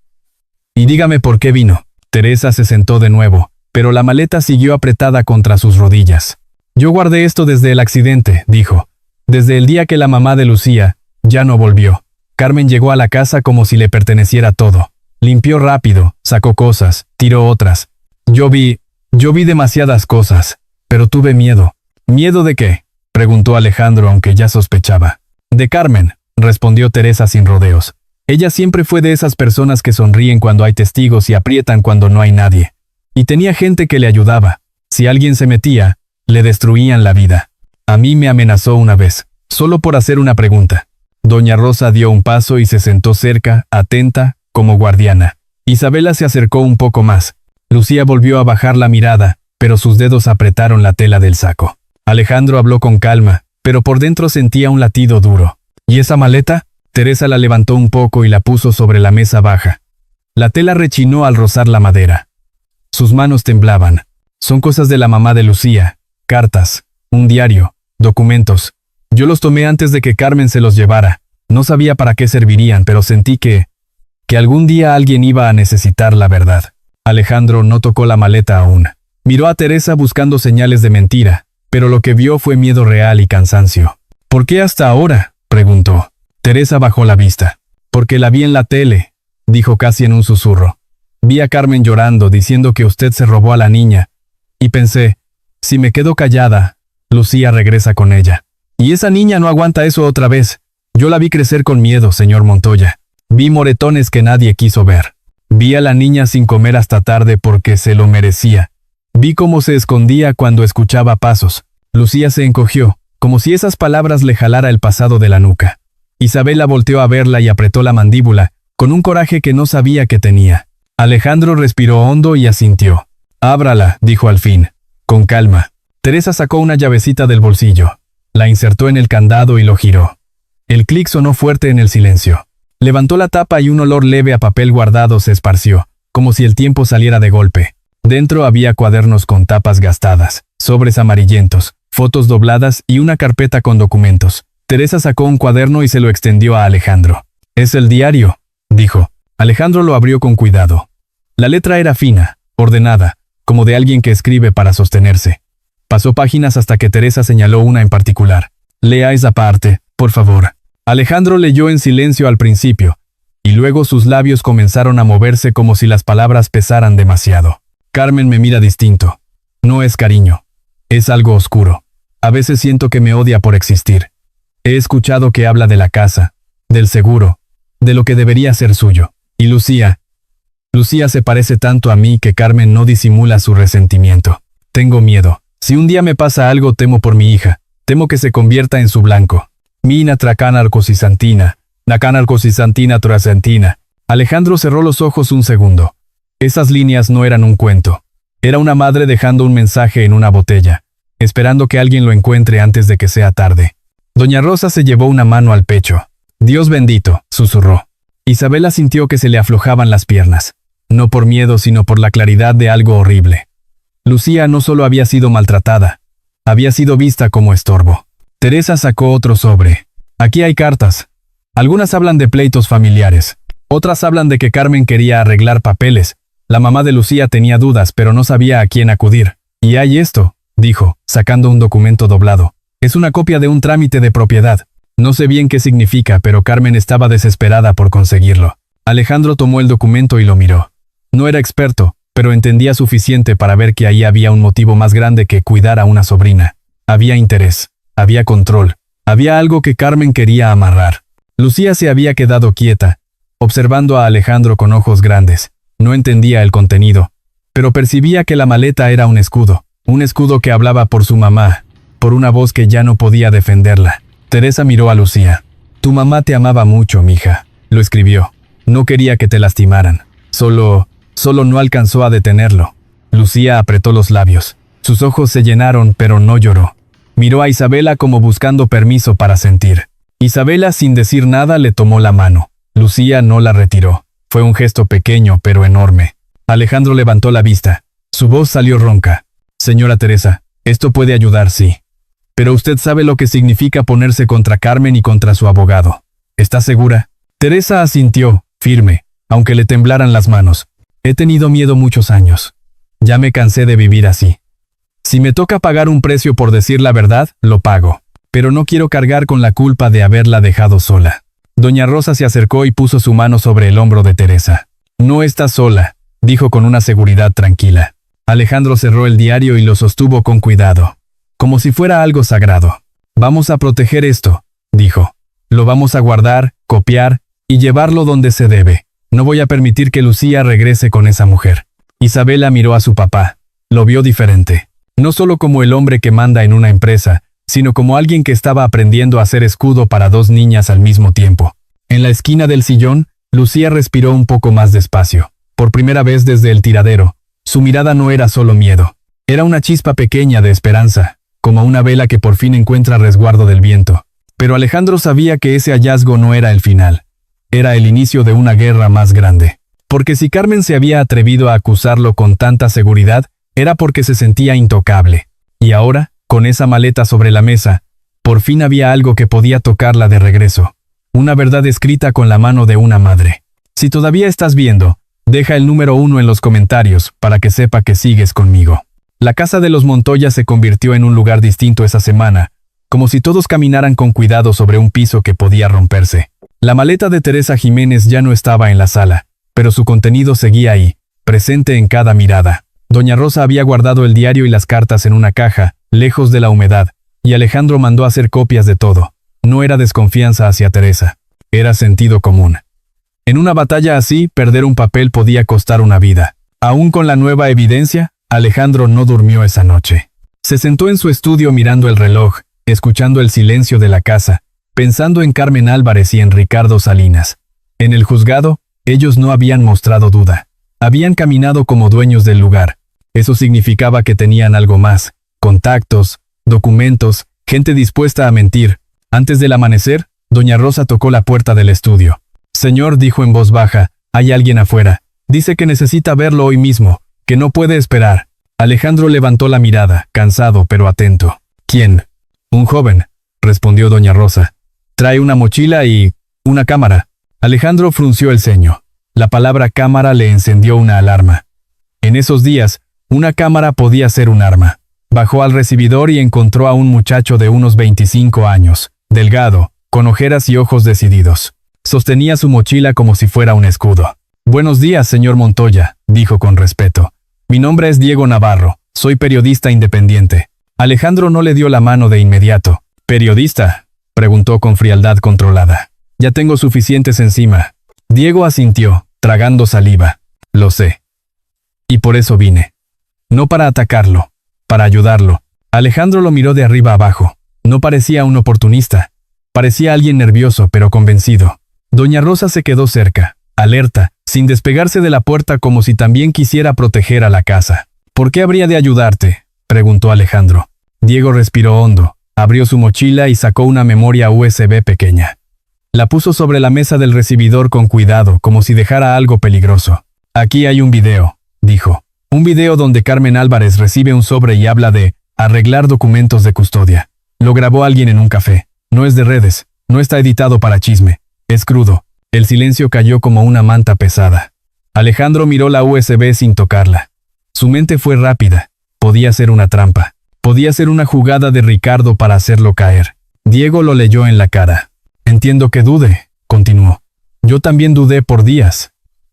Y dígame por qué vino». Teresa se sentó de nuevo, pero la maleta siguió apretada contra sus rodillas. «Yo guardé esto desde el accidente», dijo. «Desde el día que la mamá de Lucía ya no volvió. Carmen llegó a la casa como si le perteneciera todo. Limpió rápido, sacó cosas, tiró otras. Yo vi demasiadas cosas, pero tuve miedo». «¿Miedo de qué?», preguntó Alejandro, aunque ya sospechaba. «De Carmen», respondió Teresa sin rodeos. Ella siempre fue de esas personas que sonríen cuando hay testigos y aprietan cuando no hay nadie. Y tenía gente que le ayudaba. Si alguien se metía, le destruían la vida. A mí me amenazó una vez, solo por hacer una pregunta. Doña Rosa dio un paso y se sentó cerca, atenta, como guardiana. Isabela se acercó un poco más. Lucía volvió a bajar la mirada, pero sus dedos apretaron la tela del saco. Alejandro habló con calma, pero por dentro sentía un latido duro. ¿Y esa maleta? Teresa la levantó un poco y la puso sobre la mesa baja. La tela rechinó al rozar la madera. Sus manos temblaban. Son cosas de la mamá de Lucía, cartas, un diario, documentos. Yo los tomé antes de que Carmen se los llevara. No sabía para qué servirían, pero sentí que algún día alguien iba a necesitar la verdad. Alejandro no tocó la maleta aún. Miró a Teresa buscando señales de mentira, pero lo que vio fue miedo real y cansancio. «¿Por qué hasta ahora?», preguntó. Teresa bajó la vista. «Porque la vi en la tele», dijo casi en un susurro. «Vi a Carmen llorando, diciendo que usted se robó a la niña. Y pensé, si me quedo callada, Lucía regresa con ella. Y esa niña no aguanta eso otra vez. Yo la vi crecer con miedo, señor Montoya. Vi moretones que nadie quiso ver. Vi a la niña sin comer hasta tarde porque se lo merecía. Vi cómo se escondía cuando escuchaba pasos. Lucía se encogió, como si esas palabras le jalara el pasado de la nuca. Isabela volteó a verla y apretó la mandíbula, con un coraje que no sabía que tenía. Alejandro respiró hondo y asintió. «Ábrala», dijo al fin, con calma. Teresa sacó una llavecita del bolsillo. La insertó en el candado y lo giró. El clic sonó fuerte en el silencio. Levantó la tapa y un olor leve a papel guardado se esparció, como si el tiempo saliera de golpe. Dentro había cuadernos con tapas gastadas, sobres amarillentos, fotos dobladas y una carpeta con documentos. Teresa sacó un cuaderno y se lo extendió a Alejandro. «Es el diario», dijo. Alejandro lo abrió con cuidado. La letra era fina, ordenada, como de alguien que escribe para sostenerse. Pasó páginas hasta que Teresa señaló una en particular. «Lea esa parte, por favor». Alejandro leyó en silencio al principio, y luego sus labios comenzaron a moverse como si las palabras pesaran demasiado. «Carmen me mira distinto. No es cariño. Es algo oscuro. A veces siento que me odia por existir. He escuchado que habla de la casa, del seguro, de lo que debería ser suyo. Y Lucía se parece tanto a mí que Carmen no disimula su resentimiento. Tengo miedo. Si un día me pasa algo, temo por mi hija. Temo que se convierta en su blanco. Mina tracanarcosisantina, nacanarcosisantina trasentina». Alejandro cerró los ojos un segundo. Esas líneas no eran un cuento. Era una madre dejando un mensaje en una botella, esperando que alguien lo encuentre antes de que sea tarde. Doña Rosa se llevó una mano al pecho. «Dios bendito», susurró. Isabela sintió que se le aflojaban las piernas. No por miedo, sino por la claridad de algo horrible. Lucía no solo había sido maltratada, había sido vista como estorbo. Teresa sacó otro sobre. «Aquí hay cartas. Algunas hablan de pleitos familiares. Otras hablan de que Carmen quería arreglar papeles. La mamá de Lucía tenía dudas, pero no sabía a quién acudir. Y hay esto», dijo, sacando un documento doblado. «Es una copia de un trámite de propiedad. No sé bien qué significa, pero Carmen estaba desesperada por conseguirlo». Alejandro tomó el documento y lo miró. No era experto, pero entendía suficiente para ver que ahí había un motivo más grande que cuidar a una sobrina. Había interés, había control, había algo que Carmen quería amarrar. Lucía se había quedado quieta, observando a Alejandro con ojos grandes. No entendía el contenido, pero percibía que la maleta era un escudo que hablaba por su mamá, por una voz que ya no podía defenderla. Teresa miró a Lucía. Tu mamá te amaba mucho, mija, lo escribió. No quería que te lastimaran. Solo no alcanzó a detenerlo. Lucía apretó los labios. Sus ojos se llenaron, pero no lloró. Miró a Isabela como buscando permiso para sentir. Isabela, sin decir nada, le tomó la mano. Lucía no la retiró. Fue un gesto pequeño, pero enorme. Alejandro levantó la vista. Su voz salió ronca. Señora Teresa, esto puede ayudar, sí. Pero usted sabe lo que significa ponerse contra Carmen y contra su abogado. ¿Está segura? Teresa asintió, firme, aunque le temblaran las manos. He tenido miedo muchos años. Ya me cansé de vivir así. Si me toca pagar un precio por decir la verdad, lo pago. Pero no quiero cargar con la culpa de haberla dejado sola. Doña Rosa se acercó y puso su mano sobre el hombro de Teresa. No está sola, dijo con una seguridad tranquila. Alejandro cerró el diario y lo sostuvo con cuidado, como si fuera algo sagrado. Vamos a proteger esto, dijo. Lo vamos a guardar, copiar y llevarlo donde se debe. No voy a permitir que Lucía regrese con esa mujer. Isabela miró a su papá. Lo vio diferente. No solo como el hombre que manda en una empresa, sino como alguien que estaba aprendiendo a hacer escudo para dos niñas al mismo tiempo. En la esquina del sillón, Lucía respiró un poco más despacio. Por primera vez desde el tiradero, su mirada no era solo miedo. Era una chispa pequeña de esperanza, como una vela que por fin encuentra resguardo del viento. Pero Alejandro sabía que ese hallazgo no era el final. Era el inicio de una guerra más grande. Porque si Carmen se había atrevido a acusarlo con tanta seguridad, era porque se sentía intocable. Y ahora, con esa maleta sobre la mesa, por fin había algo que podía tocarla de regreso. Una verdad escrita con la mano de una madre. Si todavía estás viendo, deja el número 1 en los comentarios para que sepa que sigues conmigo. La casa de los Montoya se convirtió en un lugar distinto esa semana, como si todos caminaran con cuidado sobre un piso que podía romperse. La maleta de Teresa Jiménez ya no estaba en la sala, pero su contenido seguía ahí, presente en cada mirada. Doña Rosa había guardado el diario y las cartas en una caja, lejos de la humedad, y Alejandro mandó hacer copias de todo. No era desconfianza hacia Teresa, era sentido común. En una batalla así, perder un papel podía costar una vida. Aún con la nueva evidencia, Alejandro no durmió esa noche. Se sentó en su estudio mirando el reloj, escuchando el silencio de la casa, pensando en Carmen Álvarez y en Ricardo Salinas. En el juzgado, ellos no habían mostrado duda. Habían caminado como dueños del lugar. Eso significaba que tenían algo más: contactos, documentos, gente dispuesta a mentir. Antes del amanecer, doña Rosa tocó la puerta del estudio. Señor, dijo en voz baja, hay alguien afuera. Dice que necesita verlo hoy mismo, que no puede esperar. Alejandro levantó la mirada, cansado pero atento. ¿Quién? Un joven, respondió doña Rosa. Trae una mochila y una cámara. Alejandro frunció el ceño. La palabra cámara le encendió una alarma. En esos días, una cámara podía ser un arma. Bajó al recibidor y encontró a un muchacho de unos 25 años, delgado, con ojeras y ojos decididos. Sostenía su mochila como si fuera un escudo. Buenos días, señor Montoya, dijo con respeto. Mi nombre es Diego Navarro, soy periodista independiente. Alejandro no le dio la mano de inmediato. ¿Periodista?, preguntó con frialdad controlada. Ya tengo suficientes encima. Diego asintió, tragando saliva. Lo sé. Y por eso vine. No para atacarlo, para ayudarlo. Alejandro lo miró de arriba abajo. No parecía un oportunista. Parecía alguien nervioso, pero convencido. Doña Rosa se quedó cerca, alerta, sin despegarse de la puerta como si también quisiera proteger a la casa. ¿Por qué habría de ayudarte?, preguntó Alejandro. Diego respiró hondo, abrió su mochila y sacó una memoria USB pequeña. La puso sobre la mesa del recibidor con cuidado, como si dejara algo peligroso. Aquí hay un video, dijo. Un video donde Carmen Álvarez recibe un sobre y habla de arreglar documentos de custodia. Lo grabó alguien en un café. No es de redes, no está editado para chisme. Es crudo. El silencio cayó como una manta pesada. Alejandro miró la USB sin tocarla. Su mente fue rápida. Podía ser una trampa. Podía ser una jugada de Ricardo para hacerlo caer. Diego lo leyó en la cara. Entiendo que dude, continuó. Yo también dudé por días.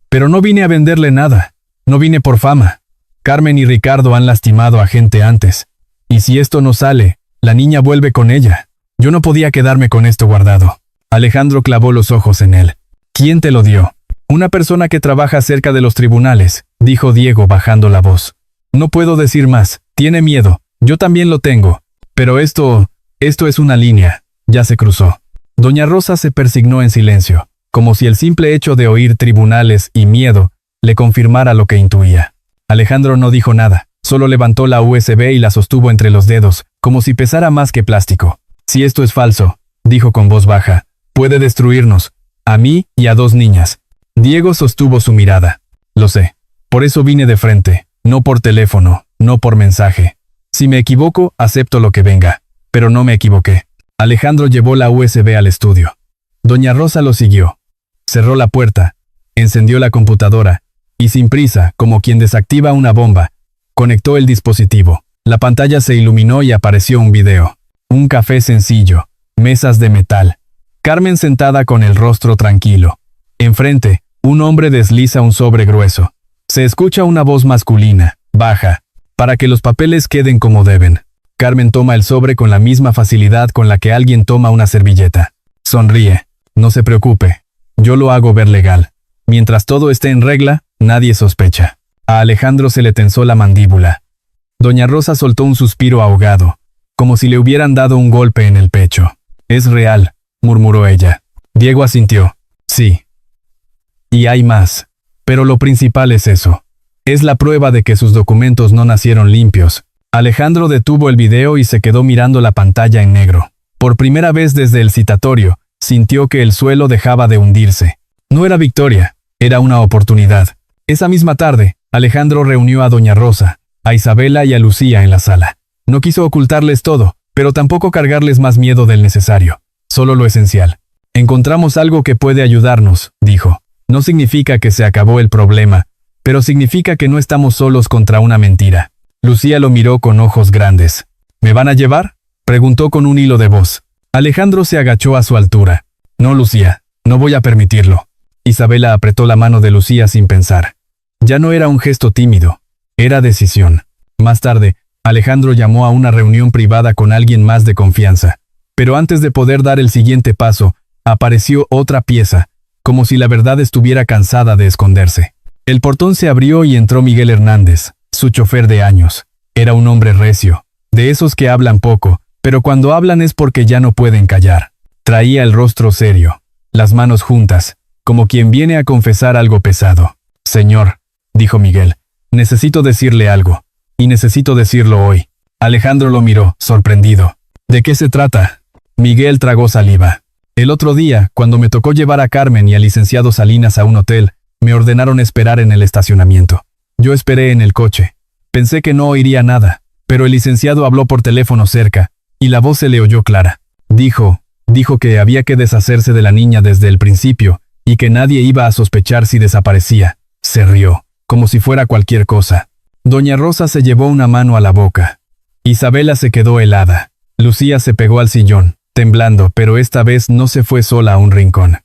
Pero no vine a venderle nada. No vine por fama. Carmen y Ricardo han lastimado a gente antes. Y si esto no sale, la niña vuelve con ella. Yo no podía quedarme con esto guardado. Alejandro clavó los ojos en él. ¿Quién te lo dio? Una persona que trabaja cerca de los tribunales, dijo Diego bajando la voz. No puedo decir más. Tiene miedo. Yo también lo tengo. Pero esto es una línea. Ya se cruzó. Doña Rosa se persignó en silencio, como si el simple hecho de oír tribunales y miedo le confirmara lo que intuía. Alejandro no dijo nada, solo levantó la USB y la sostuvo entre los dedos, como si pesara más que plástico. Si esto es falso, dijo con voz baja, puede destruirnos, a mí y a 2 niñas. Diego sostuvo su mirada. Lo sé. Por eso vine de frente, no por teléfono, no por mensaje. Si me equivoco, acepto lo que venga. Pero no me equivoqué. Alejandro llevó la USB al estudio. Doña Rosa lo siguió. Cerró la puerta, encendió la computadora, y sin prisa, como quien desactiva una bomba, conectó el dispositivo. La pantalla se iluminó y apareció un video. Un café sencillo, mesas de metal. Carmen sentada con el rostro tranquilo. Enfrente, un hombre desliza un sobre grueso. Se escucha una voz masculina, baja, para que los papeles queden como deben. Carmen toma el sobre con la misma facilidad con la que alguien toma una servilleta. Sonríe. No se preocupe. Yo lo hago ver legal. Mientras todo esté en regla, nadie sospecha. A Alejandro se le tensó la mandíbula. Doña Rosa soltó un suspiro ahogado, como si le hubieran dado un golpe en el pecho. Es real, murmuró ella. Diego asintió. Sí. Y hay más. Pero lo principal es eso. Es la prueba de que sus documentos no nacieron limpios. Alejandro detuvo el video y se quedó mirando la pantalla en negro. Por primera vez desde el citatorio, sintió que el suelo dejaba de hundirse. No era victoria, era una oportunidad. Esa misma tarde, Alejandro reunió a Doña Rosa, a Isabela y a Lucía en la sala. No quiso ocultarles todo, pero tampoco cargarles más miedo del necesario. Solo lo esencial. Encontramos algo que puede ayudarnos, dijo. No significa que se acabó el problema, pero significa que no estamos solos contra una mentira. Lucía lo miró con ojos grandes. ¿Me van a llevar?, preguntó con un hilo de voz. Alejandro se agachó a su altura. No, Lucía, no voy a permitirlo. Isabela apretó la mano de Lucía sin pensar. Ya no era un gesto tímido, era decisión. Más tarde, Alejandro llamó a una reunión privada con alguien más de confianza. Pero antes de poder dar el siguiente paso, apareció otra pieza, como si la verdad estuviera cansada de esconderse. El portón se abrió y entró Miguel Hernández, su chofer de años. Era un hombre recio, de esos que hablan poco, pero cuando hablan es porque ya no pueden callar. Traía el rostro serio, las manos juntas, como quien viene a confesar algo pesado. Señor, dijo Miguel, necesito decirle algo, y necesito decirlo hoy. Alejandro lo miró, sorprendido. ¿De qué se trata? Miguel tragó saliva. El otro día, cuando me tocó llevar a Carmen y al licenciado Salinas a un hotel, me ordenaron esperar en el estacionamiento. Yo esperé en el coche. Pensé que no oiría nada, pero el licenciado habló por teléfono cerca, y la voz se le oyó clara. Dijo que había que deshacerse de la niña desde el principio, y que nadie iba a sospechar si desaparecía. Se rió, como si fuera cualquier cosa. Doña Rosa se llevó una mano a la boca. Isabela se quedó helada. Lucía se pegó al sillón, temblando, pero esta vez no se fue sola a un rincón.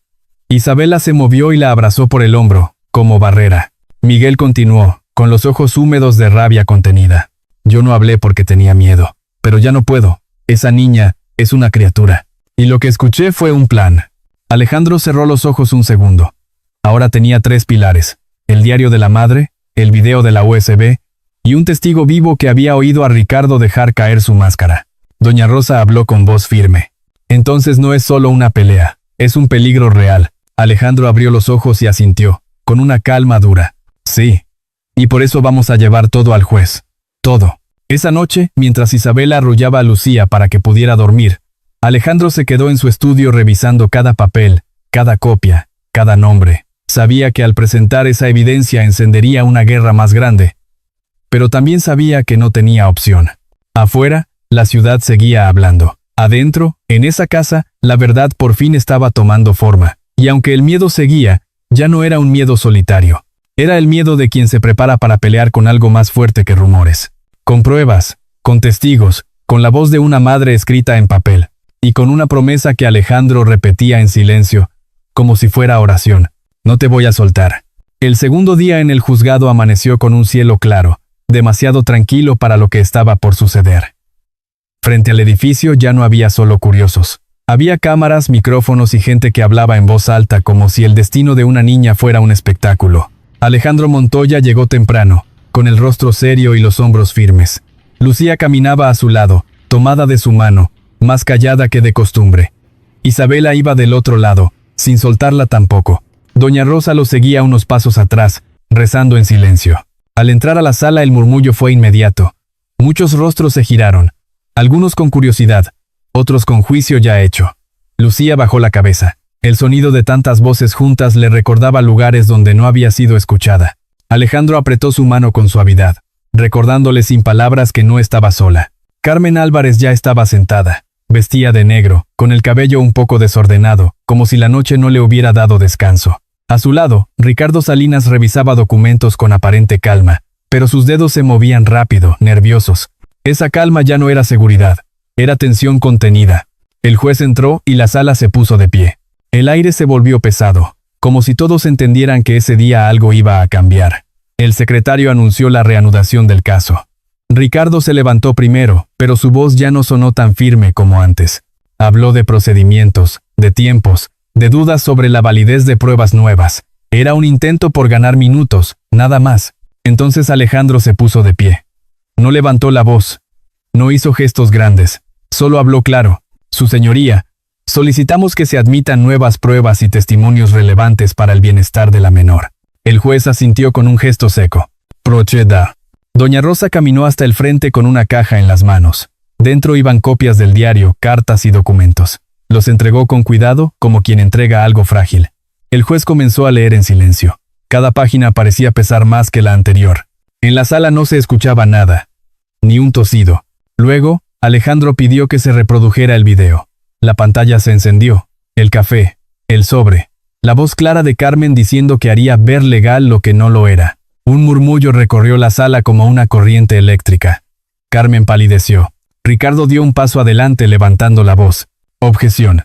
Isabela se movió y la abrazó por el hombro, como barrera. Miguel continuó, con los ojos húmedos de rabia contenida. Yo no hablé porque tenía miedo, pero ya no puedo. Esa niña es una criatura. Y lo que escuché fue un plan. Alejandro cerró los ojos un segundo. Ahora tenía 3 pilares: el diario de la madre, el video de la USB, y un testigo vivo que había oído a Ricardo dejar caer su máscara. Doña Rosa habló con voz firme. Entonces no es solo una pelea, es un peligro real. Alejandro abrió los ojos y asintió, con una calma dura. Sí. Y por eso vamos a llevar todo al juez. Todo. Esa noche, mientras Isabela arrullaba a Lucía para que pudiera dormir, Alejandro se quedó en su estudio revisando cada papel, cada copia, cada nombre. Sabía que al presentar esa evidencia encendería una guerra más grande. Pero también sabía que no tenía opción. Afuera, la ciudad seguía hablando. Adentro, en esa casa, la verdad por fin estaba tomando forma. Y aunque el miedo seguía, ya no era un miedo solitario. Era el miedo de quien se prepara para pelear con algo más fuerte que rumores. Con pruebas, con testigos, con la voz de una madre escrita en papel. Y con una promesa que Alejandro repetía en silencio, como si fuera oración. No te voy a soltar. El segundo día en el juzgado amaneció con un cielo claro, demasiado tranquilo para lo que estaba por suceder. Frente al edificio ya no había solo curiosos. Había cámaras, micrófonos y gente que hablaba en voz alta como si el destino de una niña fuera un espectáculo. Alejandro Montoya llegó temprano, con el rostro serio y los hombros firmes. Lucía caminaba a su lado, tomada de su mano, más callada que de costumbre. Isabela iba del otro lado, sin soltarla tampoco. Doña Rosa lo seguía unos pasos atrás, rezando en silencio. Al entrar a la sala el murmullo fue inmediato. Muchos rostros se giraron, algunos con curiosidad, otros con juicio ya hecho. Lucía bajó la cabeza. El sonido de tantas voces juntas le recordaba lugares donde no había sido escuchada. Alejandro apretó su mano con suavidad, recordándole sin palabras que no estaba sola. Carmen Álvarez ya estaba sentada. Vestía de negro, con el cabello un poco desordenado, como si la noche no le hubiera dado descanso. A su lado, Ricardo Salinas revisaba documentos con aparente calma, pero sus dedos se movían rápido, nerviosos. Esa calma ya no era seguridad, era tensión contenida. El juez entró y la sala se puso de pie. El aire se volvió pesado, como si todos entendieran que ese día algo iba a cambiar. El secretario anunció la reanudación del caso. Ricardo se levantó primero, pero su voz ya no sonó tan firme como antes. Habló de procedimientos, de tiempos, de dudas sobre la validez de pruebas nuevas. Era un intento por ganar minutos, nada más. Entonces Alejandro se puso de pie. No levantó la voz. No hizo gestos grandes. Solo habló claro. Su señoría, solicitamos que se admitan nuevas pruebas y testimonios relevantes para el bienestar de la menor. El juez asintió con un gesto seco. Proceda. Doña Rosa caminó hasta el frente con una caja en las manos. Dentro iban copias del diario, cartas y documentos. Los entregó con cuidado, como quien entrega algo frágil. El juez comenzó a leer en silencio. Cada página parecía pesar más que la anterior. En la sala no se escuchaba nada, ni un tosido. Luego, Alejandro pidió que se reprodujera el video. La pantalla se encendió. El café, el sobre, la voz clara de Carmen diciendo que haría ver legal lo que no lo era. Un murmullo recorrió la sala como una corriente eléctrica. Carmen palideció. Ricardo dio un paso adelante levantando la voz. Objeción.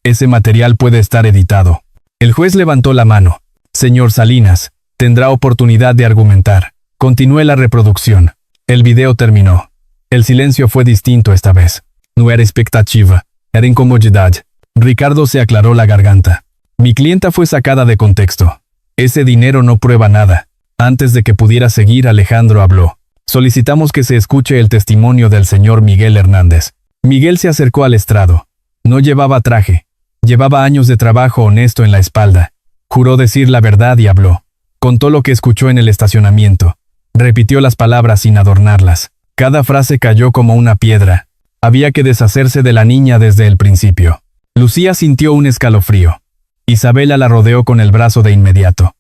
Ese material puede estar editado. El juez levantó la mano. Señor Salinas, tendrá oportunidad de argumentar. Continúe la reproducción. El video terminó. El silencio fue distinto esta vez. No era expectativa, era incomodidad. Ricardo se aclaró la garganta. Mi clienta fue sacada de contexto. Ese dinero no prueba nada. Antes de que pudiera seguir, Alejandro habló. Solicitamos que se escuche el testimonio del señor Miguel Hernández. Miguel se acercó al estrado. No llevaba traje. Llevaba años de trabajo honesto en la espalda. Juró decir la verdad y habló. Contó lo que escuchó en el estacionamiento. Repitió las palabras sin adornarlas. Cada frase cayó como una piedra. Había que deshacerse de la niña desde el principio. Lucía sintió un escalofrío. Isabela la rodeó con el brazo de inmediato.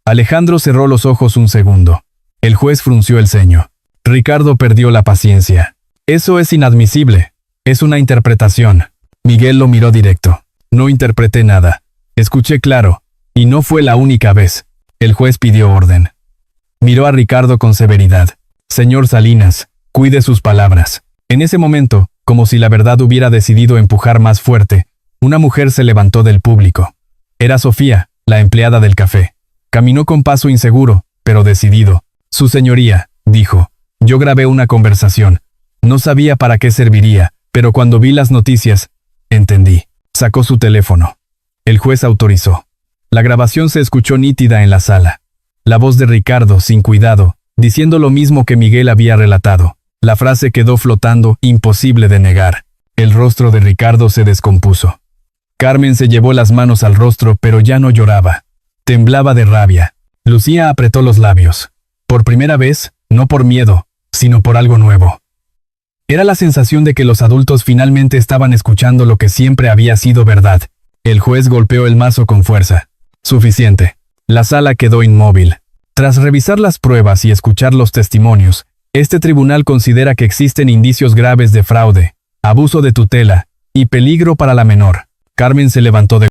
Alejandro cerró los ojos un segundo. El juez frunció el ceño. Ricardo perdió la paciencia. Eso es inadmisible. Es una interpretación. Miguel lo miró directo. No interpreté nada. Escuché claro. Y no fue la única vez. El juez pidió orden. Miró a Ricardo con severidad. Señor Salinas, cuide sus palabras. En ese momento, como si la verdad hubiera decidido empujar más fuerte, una mujer se levantó del público. Era Sofía, la empleada del café. Caminó con paso inseguro, pero decidido. Su señoría, dijo, yo grabé una conversación. No sabía para qué serviría, pero cuando vi las noticias, entendí. Sacó su teléfono. El juez autorizó. La grabación se escuchó nítida en la sala. La voz de Ricardo, sin cuidado, diciendo lo mismo que Miguel había relatado. La frase quedó flotando, imposible de negar. El rostro de Ricardo se descompuso. Carmen se llevó las manos al rostro, pero ya no lloraba. Temblaba de rabia. Lucía apretó los labios. Por primera vez, no por miedo, sino por algo nuevo. Era la sensación de que los adultos finalmente estaban escuchando lo que siempre había sido verdad. El juez golpeó el mazo con fuerza. Suficiente. La sala quedó inmóvil. Tras revisar las pruebas y escuchar los testimonios, este tribunal considera que existen indicios graves de fraude, abuso de tutela y peligro para la menor. Carmen se levantó de